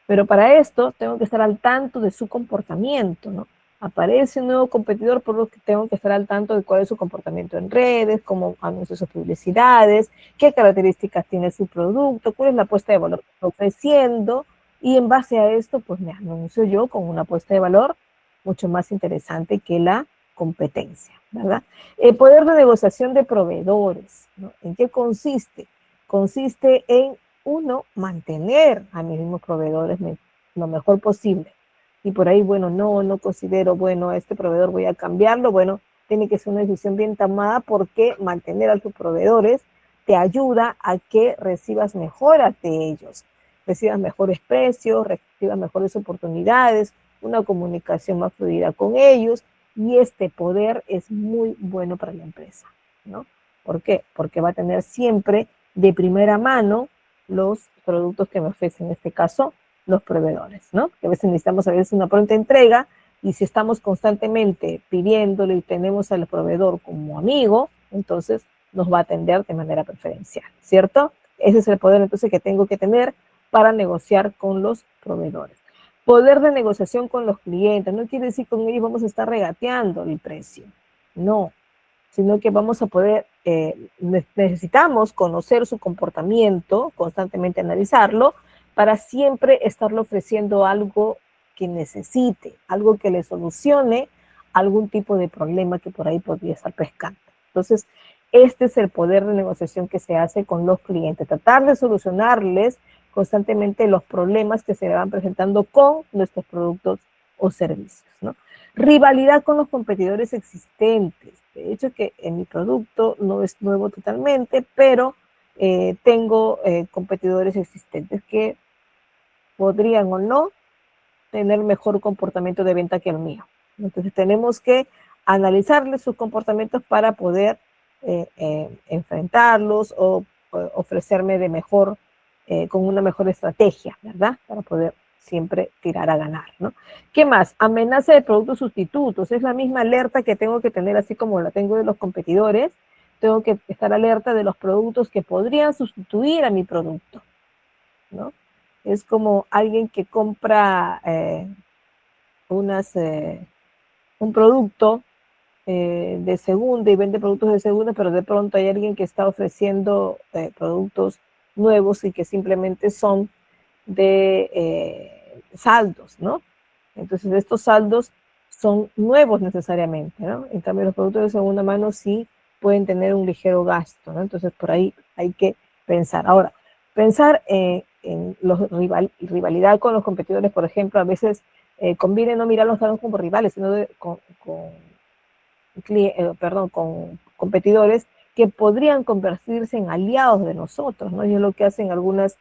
Pero para esto tengo que estar al tanto de su comportamiento, ¿no? Aparece un nuevo competidor, por lo que tengo que estar al tanto de cuál es su comportamiento en redes, cómo anuncios o publicidades, qué características tiene su producto, cuál es la apuesta de valor que está ofreciendo, y en base a esto, pues me anuncio yo con una apuesta de valor mucho más interesante que la competencia, ¿verdad? El poder de negociación de proveedores, ¿no? ¿En qué consiste? Consiste en uno, mantener a mis mismos proveedores lo mejor posible. Y por ahí, bueno, no considero, bueno, a este proveedor voy a cambiarlo. Bueno, tiene que ser una decisión bien tomada, porque mantener a tus proveedores te ayuda a que recibas mejoras de ellos, recibas mejores precios, recibas mejores oportunidades, una comunicación más fluida con ellos, y este poder es muy bueno para la empresa, ¿no? ¿Por qué? Porque va a tener siempre de primera mano los productos que me ofrecen, en este caso, los proveedores, ¿no? Que a veces necesitamos una pronta entrega, y si estamos constantemente pidiéndole y tenemos al proveedor como amigo, entonces nos va a atender de manera preferencial, ¿cierto? Ese es el poder entonces que tengo que tener para negociar con los proveedores. Poder de negociación con los clientes, no quiere decir con ellos vamos a estar regateando el precio, no, sino que vamos a poder, necesitamos conocer su comportamiento, constantemente analizarlo, para siempre estarle ofreciendo algo que necesite, algo que le solucione algún tipo de problema que por ahí podría estar pescando. Entonces, este es el poder de negociación que se hace con los clientes, tratar de solucionarles constantemente los problemas que se van presentando con nuestros productos o servicios, ¿no? Rivalidad con los competidores existentes. De hecho, que en mi producto no es nuevo totalmente, pero tengo competidores existentes que podrían o no tener mejor comportamiento de venta que el mío. Entonces tenemos que analizarles sus comportamientos para poder enfrentarlos o ofrecerme de mejor, con una mejor estrategia, ¿verdad? Para poder siempre tirar a ganar, ¿no? ¿Qué más? Amenaza de productos sustitutos. Es la misma alerta que tengo que tener, así como la tengo de los competidores. Tengo que estar alerta de los productos que podrían sustituir a mi producto, ¿no? Es como alguien que compra un producto de segunda y vende productos de segunda, pero de pronto hay alguien que está ofreciendo productos nuevos y que simplemente son de saldos, ¿no? Entonces estos saldos son nuevos necesariamente, ¿no? En cambio los productos de segunda mano sí pueden tener un ligero gasto, ¿no? Entonces por ahí hay que pensar. Ahora, pensar en rivalidad con los competidores, por ejemplo, a veces conviene no mirarlos como rivales, sino con competidores que podrían convertirse en aliados de nosotros, ¿no? Y es lo que hacen algunas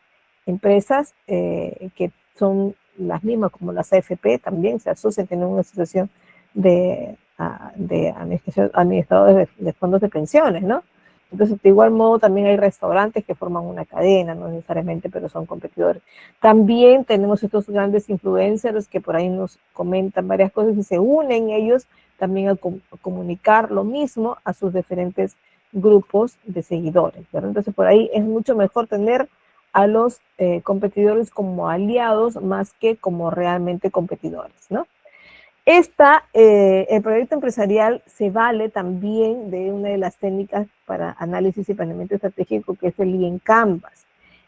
empresas que son las mismas, como las AFP, también se asocian, tienen una asociación de administradores de fondos de pensiones, ¿no? Entonces, de igual modo, también hay restaurantes que forman una cadena, no necesariamente, pero son competidores. También tenemos estos grandes influencers que por ahí nos comentan varias cosas y se unen ellos también a comunicar lo mismo a sus diferentes grupos de seguidores, ¿verdad? Entonces, por ahí es mucho mejor tener a los competidores como aliados más que como realmente competidores, ¿no? El proyecto empresarial se vale también de una de las técnicas para análisis y planeamiento estratégico, que es el IEN Canvas.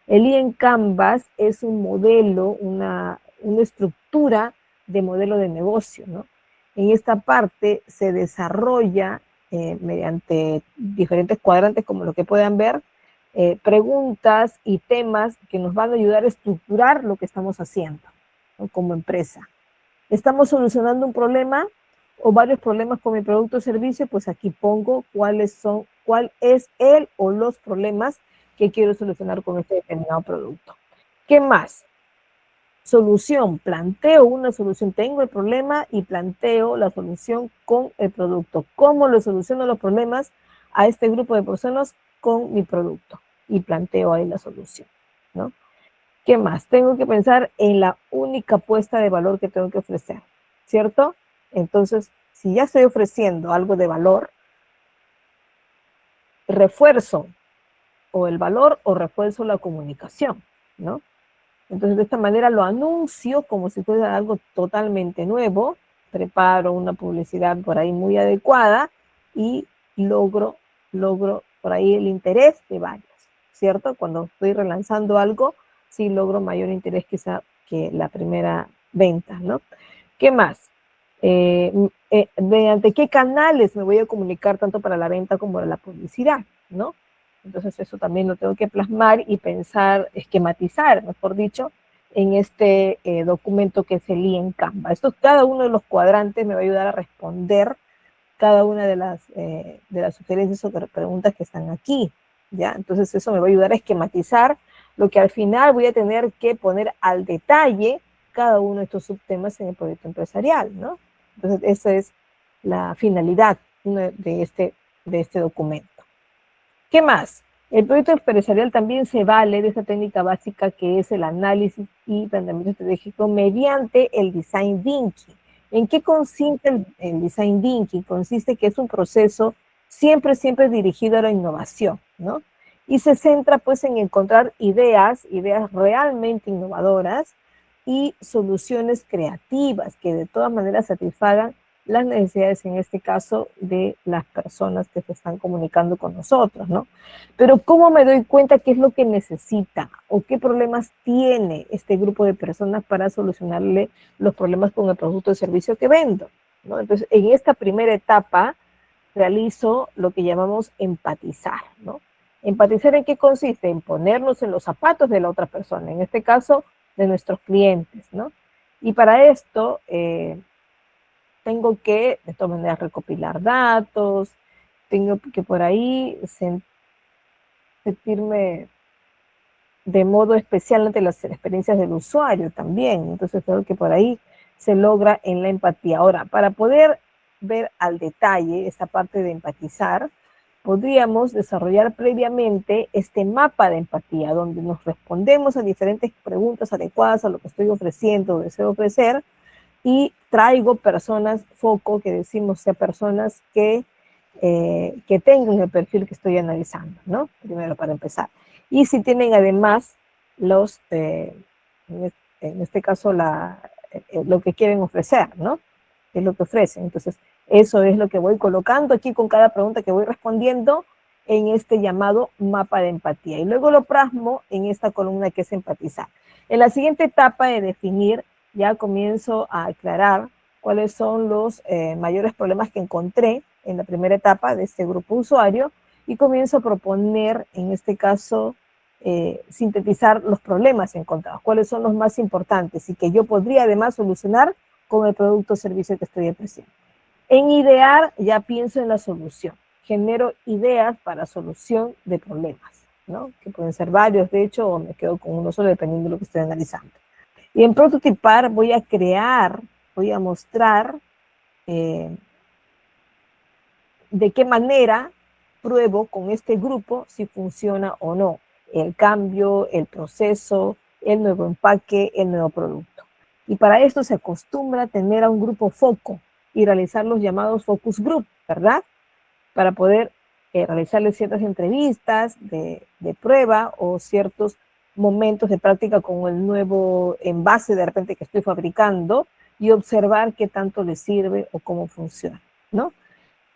El IEN Canvas es un modelo, una estructura de modelo de negocio, ¿no? En esta parte se desarrolla mediante diferentes cuadrantes, como lo que puedan ver, preguntas y temas que nos van a ayudar a estructurar lo que estamos haciendo, ¿no? Como empresa. ¿Estamos solucionando un problema o varios problemas con mi producto o servicio? Pues aquí pongo cuál es el o los problemas que quiero solucionar con este determinado producto. ¿Qué más? Solución. Planteo una solución. Tengo el problema y planteo la solución con el producto. ¿Cómo lo soluciono los problemas a este grupo de personas con mi producto? Y planteo ahí la solución, ¿no? ¿Qué más? Tengo que pensar en la única apuesta de valor que tengo que ofrecer, ¿cierto? Entonces, si ya estoy ofreciendo algo de valor, refuerzo o el valor o refuerzo la comunicación, ¿no? Entonces, de esta manera lo anuncio como si fuera algo totalmente nuevo, preparo una publicidad por ahí muy adecuada y logro por ahí el interés de varios, ¿cierto? Cuando estoy relanzando algo, sí logro mayor interés quizá que la primera venta, ¿no? ¿Qué más? ¿Mediante qué canales me voy a comunicar tanto para la venta como para la publicidad, ¿no? Entonces eso también lo tengo que plasmar y pensar, esquematizar, mejor dicho, en este documento que se lee en Canva. Cada uno de los cuadrantes me va a ayudar a responder cada una de las sugerencias o preguntas que están aquí, ¿ya? Entonces eso me va a ayudar a esquematizar lo que al final voy a tener que poner al detalle cada uno de estos subtemas en el proyecto empresarial, ¿no? Entonces esa es la finalidad de este documento. ¿Qué más? El proyecto empresarial también se vale de esa técnica básica que es el análisis y planteamiento estratégico mediante el design thinking. ¿En qué consiste el design thinking? Consiste que es un proceso siempre dirigido a la innovación, ¿no? Y se centra pues en encontrar ideas realmente innovadoras y soluciones creativas que de todas maneras satisfagan las necesidades, en este caso, de las personas que se están comunicando con nosotros, ¿no? Pero ¿cómo me doy cuenta qué es lo que necesita o qué problemas tiene este grupo de personas para solucionarle los problemas con el producto o servicio que vendo, ¿no? Entonces, en esta primera etapa realizo lo que llamamos empatizar, ¿no? ¿Empatizar en qué consiste? En ponernos en los zapatos de la otra persona, en este caso, de nuestros clientes, ¿no? Y para esto, tengo que, de todas maneras, recopilar datos, tengo que por ahí sentirme de modo especial ante las experiencias del usuario también. Entonces creo que por ahí se logra en la empatía. Ahora, para poder ver al detalle esta parte de empatizar, podríamos desarrollar previamente este mapa de empatía, donde nos respondemos a diferentes preguntas adecuadas a lo que estoy ofreciendo o deseo ofrecer, y traigo personas foco, que decimos, sea personas que tengan el perfil que estoy analizando, ¿no? Primero, para empezar. Y si tienen además en este caso, lo que quieren ofrecer, ¿no? Es lo que ofrecen. Entonces, eso es lo que voy colocando aquí con cada pregunta que voy respondiendo en este llamado mapa de empatía. Y luego lo plasmo en esta columna que es empatizar. En la siguiente etapa de definir, ya comienzo a aclarar cuáles son los mayores problemas que encontré en la primera etapa de este grupo usuario y comienzo a proponer, en este caso, sintetizar los problemas encontrados, cuáles son los más importantes y que yo podría además solucionar con el producto o servicio que estoy ofreciendo. En idear, ya pienso en la solución. Genero ideas para solución de problemas, ¿no? Que pueden ser varios, de hecho, o me quedo con uno solo, dependiendo de lo que estoy analizando. Y en prototipar voy a mostrar de qué manera pruebo con este grupo si funciona o no el cambio, el proceso, el nuevo empaque, el nuevo producto. Y para esto se acostumbra a tener a un grupo foco y realizar los llamados focus group, ¿verdad? Para poder realizarles ciertas entrevistas de prueba o ciertos momentos de práctica con el nuevo envase de repente que estoy fabricando y observar qué tanto les sirve o cómo funciona, ¿no?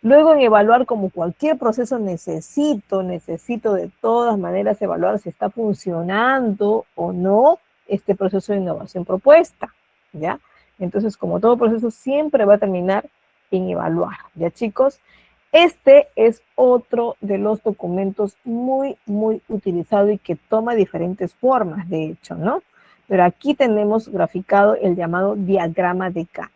Luego, en evaluar, como cualquier proceso, necesito de todas maneras evaluar si está funcionando o no este proceso de innovación propuesta, ¿ya? Entonces, como todo proceso, siempre va a terminar en evaluar, ¿ya, chicos? Este es otro de los documentos muy utilizado y que toma diferentes formas, de hecho, ¿no? Pero aquí tenemos graficado el llamado diagrama de Gantt.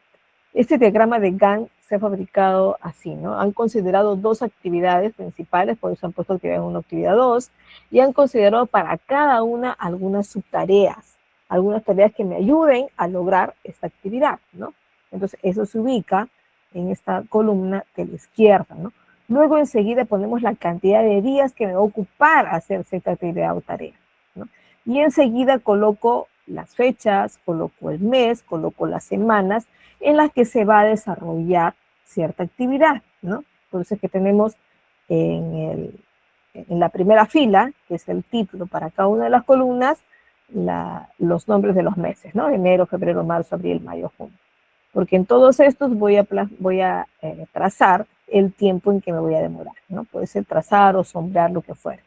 Este diagrama de Gantt se ha fabricado así, ¿no? Han considerado dos actividades principales, por eso han puesto actividad 1, actividad 2, y han considerado para cada una algunas subtareas, algunas tareas que me ayuden a lograr esta actividad, ¿no? Entonces, eso se ubica en esta columna de la izquierda, ¿no? Luego, enseguida, ponemos la cantidad de días que me va a ocupar hacer cierta actividad o tarea, ¿no? Y enseguida coloco las fechas, coloco el mes, coloco las semanas en las que se va a desarrollar cierta actividad, ¿no? Entonces, que tenemos en la primera fila, que es el título para cada una de las columnas, los nombres de los meses, ¿no? Enero, febrero, marzo, abril, mayo, junio. Porque en todos estos voy a trazar el tiempo en que me voy a demorar, ¿no? Puede ser trazar o sombrear, lo que fuera.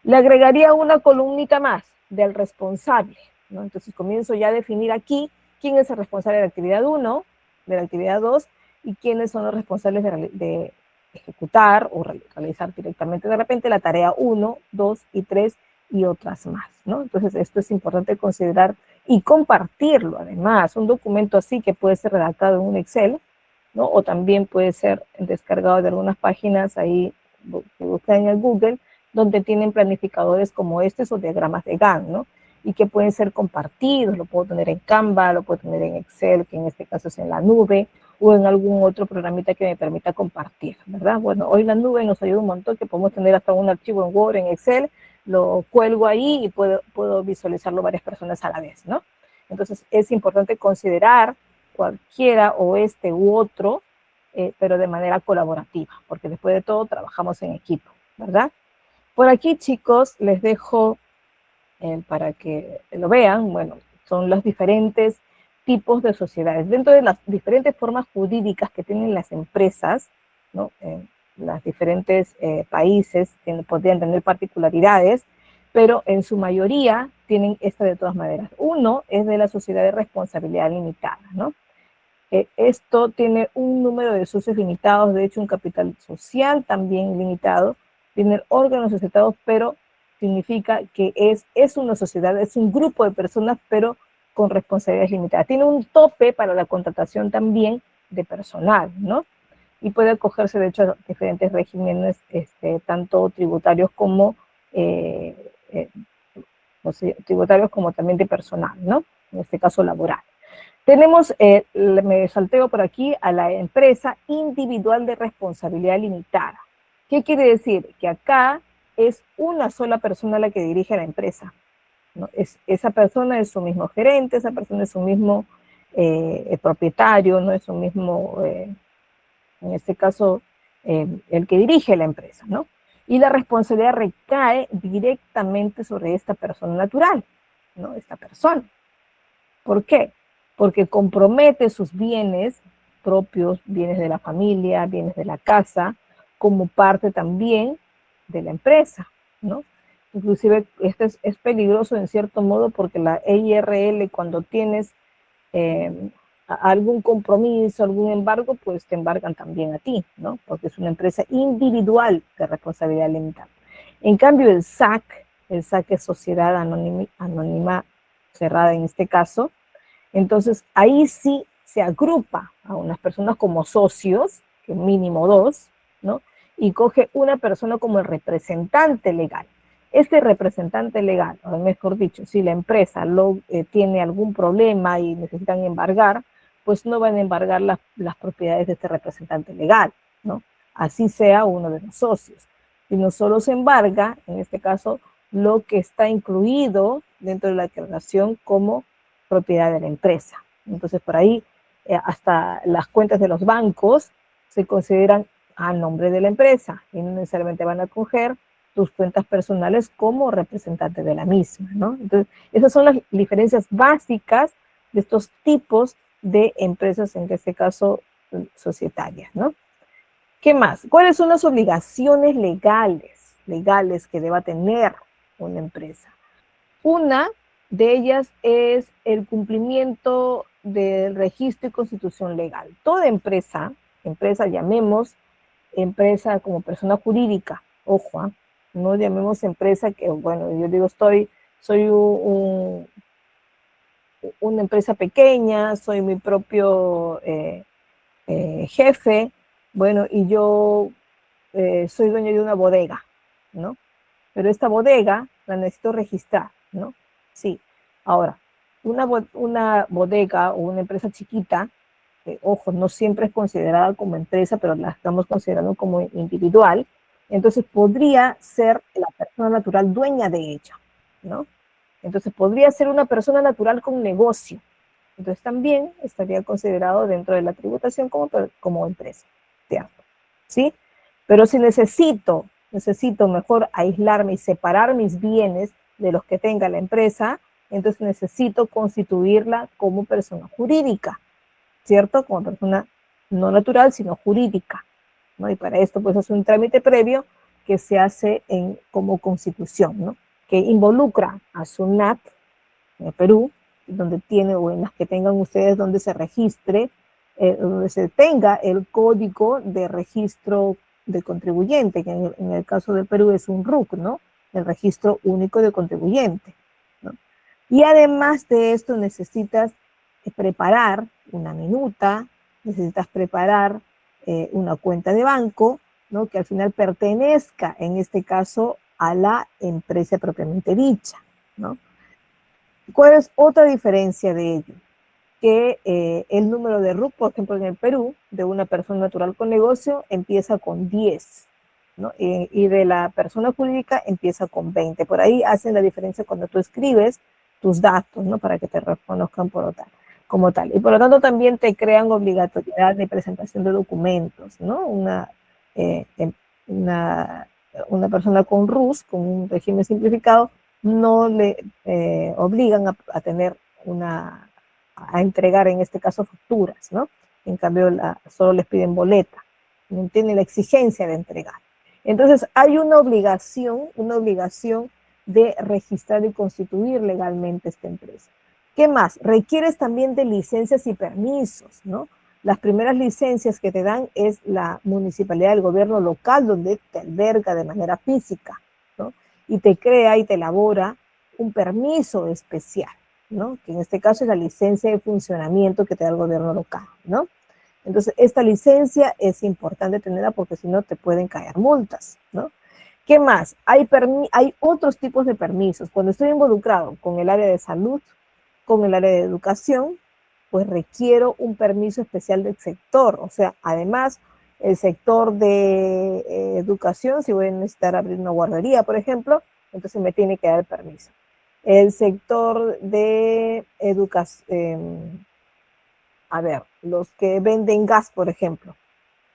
Le agregaría una columnita más del responsable, ¿no? Entonces comienzo ya a definir aquí quién es el responsable de la actividad 1, de la actividad 2, y quiénes son los responsables de ejecutar o realizar directamente de repente la tarea 1, 2 y 3 y otras más, ¿no? Entonces esto es importante considerar y compartirlo además. Un documento así que puede ser redactado en un Excel, ¿no? O también puede ser descargado de algunas páginas ahí que buscan en el Google, donde tienen planificadores como estos o diagramas de Gantt, ¿no? Y que pueden ser compartidos, lo puedo tener en Canva, lo puedo tener en Excel, que en este caso es en la nube, o en algún otro programita que me permita compartir, ¿verdad? Bueno, hoy la nube nos ayuda un montón, que podemos tener hasta un archivo en Word, en Excel, lo cuelgo ahí y puedo visualizarlo varias personas a la vez, ¿no? Entonces es importante considerar cualquiera o este u otro, pero de manera colaborativa, porque después de todo trabajamos en equipo, ¿verdad? Por aquí, chicos, les dejo para que lo vean. Bueno, son los diferentes tipos de sociedades. Dentro de las diferentes formas jurídicas que tienen las empresas, ¿no? Los diferentes países podrían tener particularidades, pero en su mayoría tienen esta de todas maneras. Uno es de la sociedad de responsabilidad limitada, ¿no? Esto tiene un número de socios limitados, de hecho un capital social también limitado, tiene órganos asociados, pero significa que es una sociedad, es un grupo de personas, pero con responsabilidades limitadas. Tiene un tope para la contratación también de personal, ¿no? Y puede acogerse, de hecho, a diferentes regímenes, tanto tributarios como, tributarios como también de personal, ¿no? En este caso laboral. Tenemos, me salteo por aquí, a la empresa individual de responsabilidad limitada. ¿Qué quiere decir? Que acá es una sola persona la que dirige la empresa, ¿no? Esa persona es su mismo gerente, esa persona es su mismo propietario, no es su mismo, en este caso, el que dirige la empresa, ¿no? Y la responsabilidad recae directamente sobre esta persona natural, ¿no? Esta persona. ¿Por qué? Porque compromete sus bienes propios, bienes de la familia, bienes de la casa, como parte también de la empresa, ¿no? Inclusive esto es peligroso en cierto modo porque la EIRL, cuando tienes algún compromiso, algún embargo, pues te embargan también a ti, ¿no? Porque es una empresa individual de responsabilidad limitada. En cambio, el SAC es sociedad anónima cerrada en este caso. Entonces, ahí sí se agrupa a unas personas como socios, que mínimo 2, ¿no? Y coge una persona como el representante legal. Este representante legal, o mejor dicho, si la empresa tiene algún problema y necesitan embargar, pues no van a embargar las propiedades de este representante legal, ¿no? Así sea uno de los socios. Sino solo se embarga, en este caso, lo que está incluido dentro de la declaración como propiedad de la empresa. Entonces, por ahí, hasta las cuentas de los bancos se consideran a nombre de la empresa y no necesariamente van a coger tus cuentas personales como representante de la misma, ¿no? Entonces, esas son las diferencias básicas de estos tipos de empresas, en este caso, societarias, ¿no? ¿Qué más? ¿Cuáles son las obligaciones legales que deba tener una empresa? Una de ellas es el cumplimiento del registro y constitución legal. Toda empresa llamemos empresa como persona jurídica, ojo, no llamemos empresa que, bueno, yo digo, soy una empresa pequeña, soy mi propio jefe, bueno, y yo soy dueño de una bodega, ¿no? Pero esta bodega la necesito registrar, ¿no? Sí. Ahora, una bodega o una empresa chiquita, ojo, no siempre es considerada como empresa, pero la estamos considerando como individual, entonces podría ser la persona natural dueña de ella, ¿no? Entonces podría ser una persona natural con negocio. Entonces también estaría considerado dentro de la tributación como empresa, ¿cierto? ¿Sí? Pero si necesito mejor aislarme y separar mis bienes de los que tenga la empresa, entonces necesito constituirla como persona jurídica, ¿cierto? Como persona no natural, sino jurídica, ¿no? Y para esto, pues, es un trámite previo que se hace como constitución, ¿no? Que involucra a SUNAT, en Perú, donde tiene, o en las que tengan ustedes, donde se registre, donde se tenga el código de registro de contribuyente, que en el caso del Perú es un RUC, ¿no? El Registro Único de Contribuyente, ¿no? Y además de esto necesitas preparar una minuta, necesitas preparar una cuenta de banco, ¿no? Que al final pertenezca, en este caso, a la empresa propiamente dicha, ¿no? ¿Cuál es otra diferencia de ello? Que el número de RUC, por ejemplo, en el Perú, de una persona natural con negocio, empieza con 10, ¿no? Y de la persona jurídica empieza con 20. Por ahí hacen la diferencia cuando tú escribes tus datos, ¿no? Para que te reconozcan como tal. Y por lo tanto también te crean obligatoriedad de presentación de documentos, ¿no? Eh, una, una persona con RUS, con un régimen simplificado, no le obligan a tener a entregar en este caso facturas, ¿no? En cambio, solo les piden boleta, no tienen la exigencia de entregar. Entonces, hay una obligación de registrar y constituir legalmente esta empresa. ¿Qué más? Requieres también de licencias y permisos, ¿no? Las primeras licencias que te dan es la municipalidad del gobierno local, donde te alberga de manera física, ¿no? Y te crea y te elabora un permiso especial, ¿no? Que en este caso es la licencia de funcionamiento que te da el gobierno local, ¿no? Entonces, esta licencia es importante tenerla porque si no te pueden caer multas, ¿no? ¿Qué más? Hay otros tipos de permisos. Cuando estoy involucrado con el área de salud, con el área de educación, pues requiero un permiso especial del sector. O sea, además, el sector de educación, si voy a necesitar abrir una guardería, por ejemplo, entonces me tiene que dar el permiso. El sector de educación, a ver, los que venden gas, por ejemplo,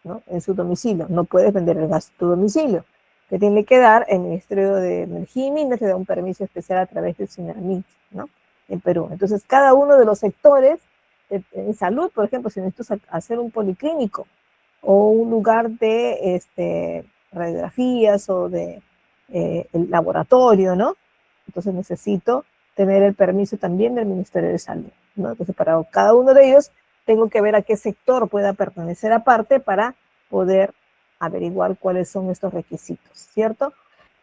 ¿no? En su domicilio, no puedes vender el gas en tu domicilio. Te tiene que dar el Ministerio de Energía y Minas, te da un permiso especial a través del SINAMIN, ¿no? En Perú. Entonces, cada uno de los sectores, en salud, por ejemplo, si necesito hacer un policlínico o un lugar de radiografías o de el laboratorio, ¿no? Entonces necesito tener el permiso también del Ministerio de Salud, ¿no? Entonces, para cada uno de ellos, tengo que ver a qué sector pueda pertenecer aparte para poder averiguar cuáles son estos requisitos, ¿cierto?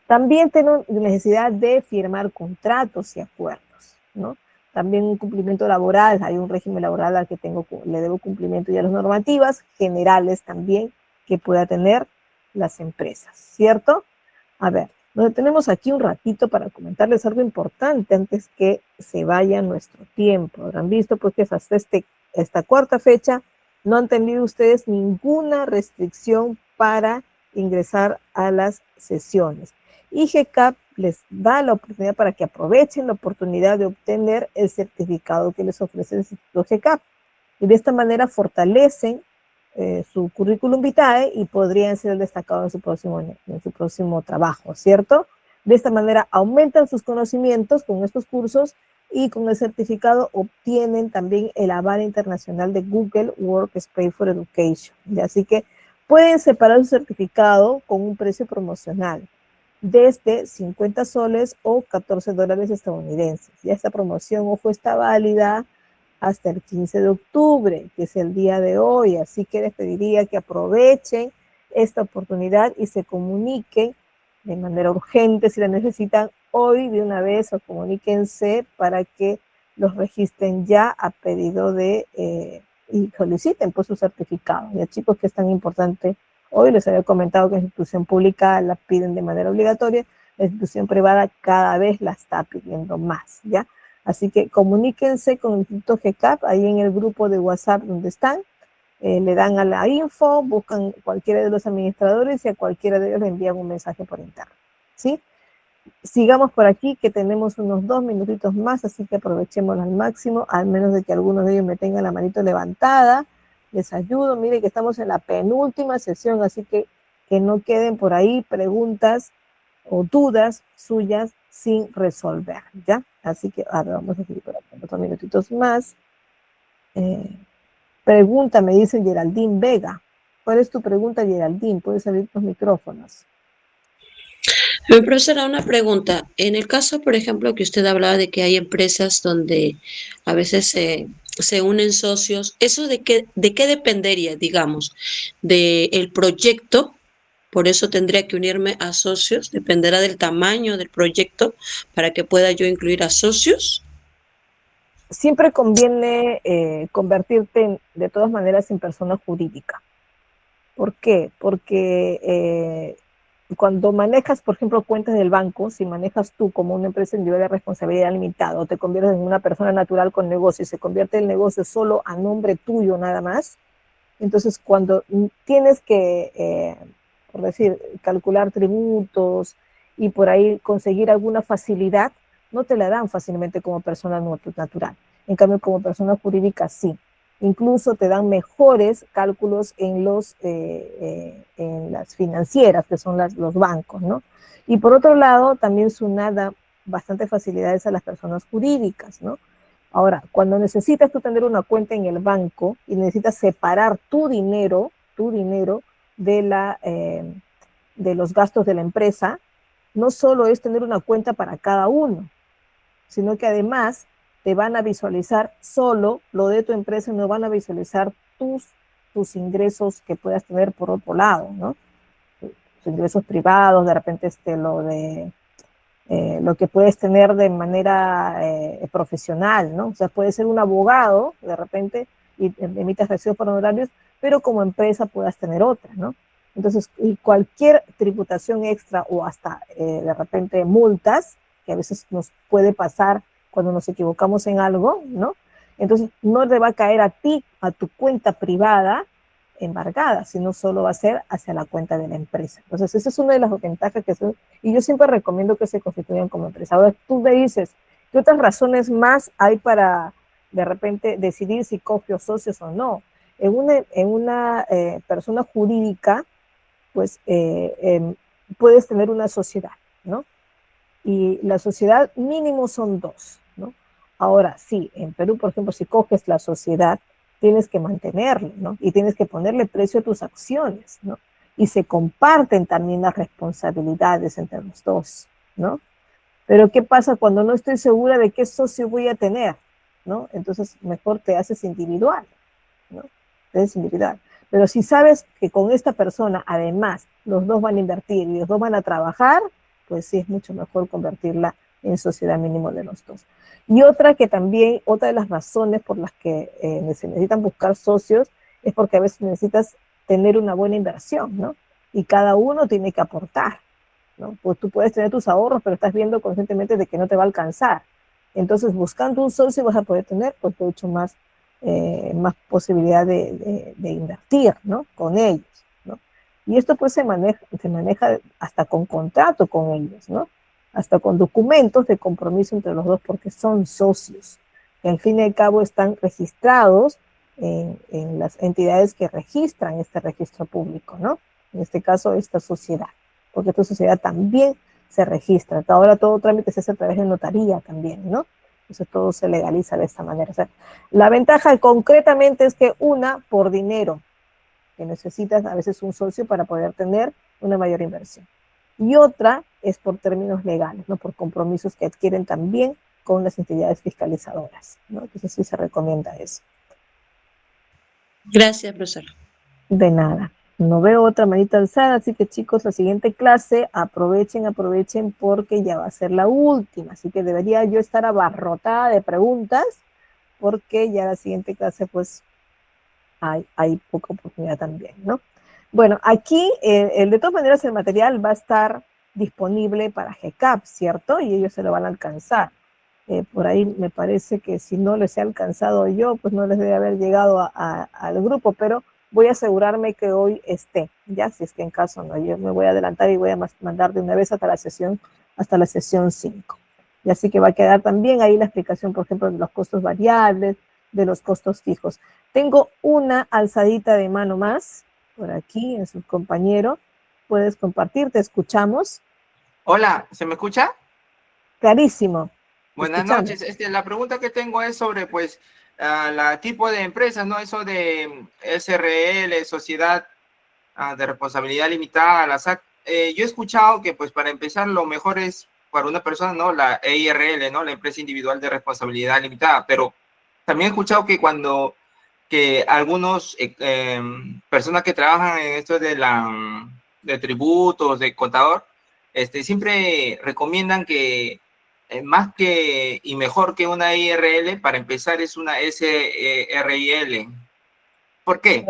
También tengo necesidad de firmar contratos y acuerdos, ¿no? También un cumplimiento laboral, hay un régimen laboral al que le debo cumplimiento y a las normativas generales también que pueda tener las empresas, ¿cierto? A ver, nos tenemos aquí un ratito para comentarles algo importante antes que se vaya nuestro tiempo. Habrán visto pues que hasta esta cuarta fecha no han tenido ustedes ninguna restricción para ingresar a las sesiones. Y GCAP les da la oportunidad para que aprovechen la oportunidad de obtener el certificado que les ofrece el Instituto GCAP. Y de esta manera fortalecen su currículum vitae y podrían ser destacados en su próximo trabajo, ¿cierto? De esta manera aumentan sus conocimientos con estos cursos y con el certificado obtienen también el aval internacional de Google Workspace for Education. ¿Ya? Así que pueden separar su certificado con un precio promocional desde 50 soles o 14 dólares estadounidenses. Ya esta promoción, ojo, está válida hasta el 15 de octubre, que es el día de hoy. Así que les pediría que aprovechen esta oportunidad y se comuniquen de manera urgente si la necesitan hoy de una vez, o comuníquense para que los registren ya a pedido y soliciten pues su certificado. Ya, chicos, que es tan importante. Hoy les había comentado que la institución pública la piden de manera obligatoria, la institución privada cada vez la está pidiendo más, ¿ya? Así que comuníquense con el Instituto GCAP, ahí en el grupo de WhatsApp donde están, le dan a la info, buscan cualquiera de los administradores y a cualquiera de ellos le envían un mensaje por interno, ¿sí? Sigamos por aquí, que tenemos unos 2 minutitos más, así que aprovechemos al máximo, al menos de que algunos de ellos me tengan la manito levantada. Les ayudo, mire que estamos en la penúltima sesión, así que no queden por ahí preguntas o dudas suyas sin resolver, ¿ya? Así que ahora vamos a seguir por aquí, otros minutitos más. Pregunta, me dice Geraldine Vega. ¿Cuál es tu pregunta, Geraldine? Puedes abrir tus micrófonos. Profesora, una pregunta. En el caso, por ejemplo, que usted hablaba de que hay empresas donde a veces se unen socios, ¿eso de qué dependería, digamos? ¿Del proyecto Por eso tendría que unirme a socios, dependerá del tamaño del proyecto para que pueda yo incluir a socios. Siempre conviene convertirte de todas maneras en persona jurídica. ¿Por qué? Porque cuando manejas, por ejemplo, cuentas del banco, si manejas tú como una empresa individual de responsabilidad limitada o te conviertes en una persona natural con negocio y se convierte el negocio solo a nombre tuyo nada más, entonces cuando tienes que, por decir, calcular tributos y por ahí conseguir alguna facilidad, no te la dan fácilmente como persona natural. En cambio, como persona jurídica sí. Incluso te dan mejores cálculos en las financieras, que son los bancos, ¿no? Y por otro lado, también SUNAT da bastante facilidades a las personas jurídicas, ¿no? Ahora, cuando necesitas tú tener una cuenta en el banco y necesitas separar tu dinero de los gastos de la empresa, no solo es tener una cuenta para cada uno, sino que además te van a visualizar solo lo de tu empresa y no van a visualizar tus ingresos que puedas tener por otro lado, ¿no? Tus ingresos privados, de repente lo que puedes tener de manera profesional, ¿no? O sea, puedes ser un abogado, de repente, y emitas recibos por honorarios, pero como empresa puedas tener otra, ¿no? Entonces, y cualquier tributación extra o hasta, de repente, multas, que a veces nos puede pasar cuando nos equivocamos en algo, ¿no? Entonces, no te va a caer a ti, a tu cuenta privada, embargada, sino solo va a ser hacia la cuenta de la empresa. Entonces, esa es una de las ventajas y yo siempre recomiendo que se constituyan como empresa. Ahora, tú me dices, ¿qué otras razones más hay para, de repente, decidir si coge socios o no? En una persona jurídica, pues, puedes tener una sociedad, ¿no? Y la sociedad mínimo son 2, ¿no? Ahora, sí, en Perú, por ejemplo, si coges la sociedad, tienes que mantenerlo, ¿no? Y tienes que ponerle precio a tus acciones, ¿no? Y se comparten también las responsabilidades entre los dos, ¿no? Pero ¿qué pasa cuando no estoy segura de qué socio voy a tener, ¿no? Entonces mejor te haces individual, ¿no? Te haces individual. Pero si sabes que con esta persona, además, los dos van a invertir y los dos van a trabajar, pues sí es mucho mejor convertirla en sociedad mínimo de los dos. Y otra de las razones por las que se necesitan buscar socios es porque a veces necesitas tener una buena inversión, ¿no? Y cada uno tiene que aportar, ¿no? Pues tú puedes tener tus ahorros, pero estás viendo conscientemente de que no te va a alcanzar. Entonces, buscando un socio vas a poder tener, pues, mucho más posibilidad de invertir, ¿no? Con ellos, ¿no? Y esto pues se maneja hasta con contrato con ellos, ¿no? Hasta con documentos de compromiso entre los dos porque son socios, que al fin y al cabo están registrados en las entidades que registran este registro público, ¿no? En este caso, esta sociedad, porque esta sociedad también se registra. Ahora todo trámite se hace a través de notaría también, ¿no? Entonces todo se legaliza de esta manera. O sea, la ventaja concretamente es que por dinero, que necesitas a veces un socio para poder tener una mayor inversión. Y otra es por términos legales, ¿no? Por compromisos que adquieren también con las entidades fiscalizadoras, ¿no? Entonces sí se recomienda eso. Gracias, profesora. De nada. No veo otra manita alzada, así que chicos, la siguiente clase aprovechen porque ya va a ser la última, así que debería yo estar abarrotada de preguntas porque ya la siguiente clase pues hay poca oportunidad también, ¿no? Bueno, aquí de todas maneras el material va a estar disponible para GCAP, ¿cierto? Y ellos se lo van a alcanzar. Por ahí me parece que si no les he alcanzado yo, pues no les debe haber llegado al grupo, pero voy a asegurarme que hoy esté, ya, si es que en caso no, yo me voy a adelantar y voy a mandar de una vez hasta la sesión 5. Y así que va a quedar también ahí la explicación, por ejemplo, de los costos variables, de los costos fijos. Tengo una alzadita de mano más, por aquí, en su compañero. Puedes compartir, te escuchamos. Hola, ¿se me escucha? Clarísimo. Buenas noches. La pregunta que tengo es sobre, pues, la tipo de empresas, ¿no? Eso de SRL, Sociedad de Responsabilidad Limitada, la SAC. Yo he escuchado que, pues, para empezar, lo mejor es para una persona, ¿no? La EIRL, ¿no? La Empresa Individual de Responsabilidad Limitada. Pero también he escuchado que algunos personas que trabajan en esto de de tributos, de contador, siempre recomiendan que más que y mejor que una IRL, para empezar es una SRIL. ¿Por qué?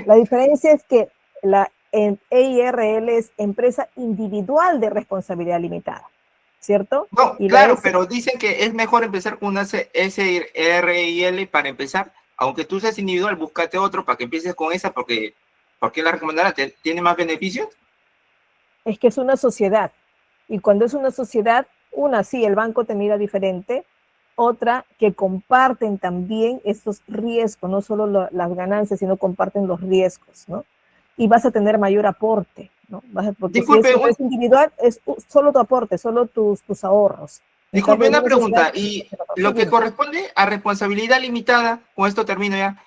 La diferencia es que la EIRL es empresa individual de responsabilidad limitada, ¿cierto? No, Y claro, pero dicen que es mejor empezar con una SRIL para empezar, aunque tú seas individual, búscate otro para que empieces con esa, porque ¿por qué la recomendarán? ¿Tiene más beneficios? Es que es una sociedad, y cuando es una sociedad, una sí, el banco te mira diferente, otra que comparten también estos riesgos, no solo las ganancias, sino comparten los riesgos, ¿no? Y vas a tener mayor aporte, ¿no? Porque Disculpe, si es individual, es solo tu aporte, solo tus ahorros. Disculpe, una pregunta, y lo que corresponde a responsabilidad limitada, con esto termino ya,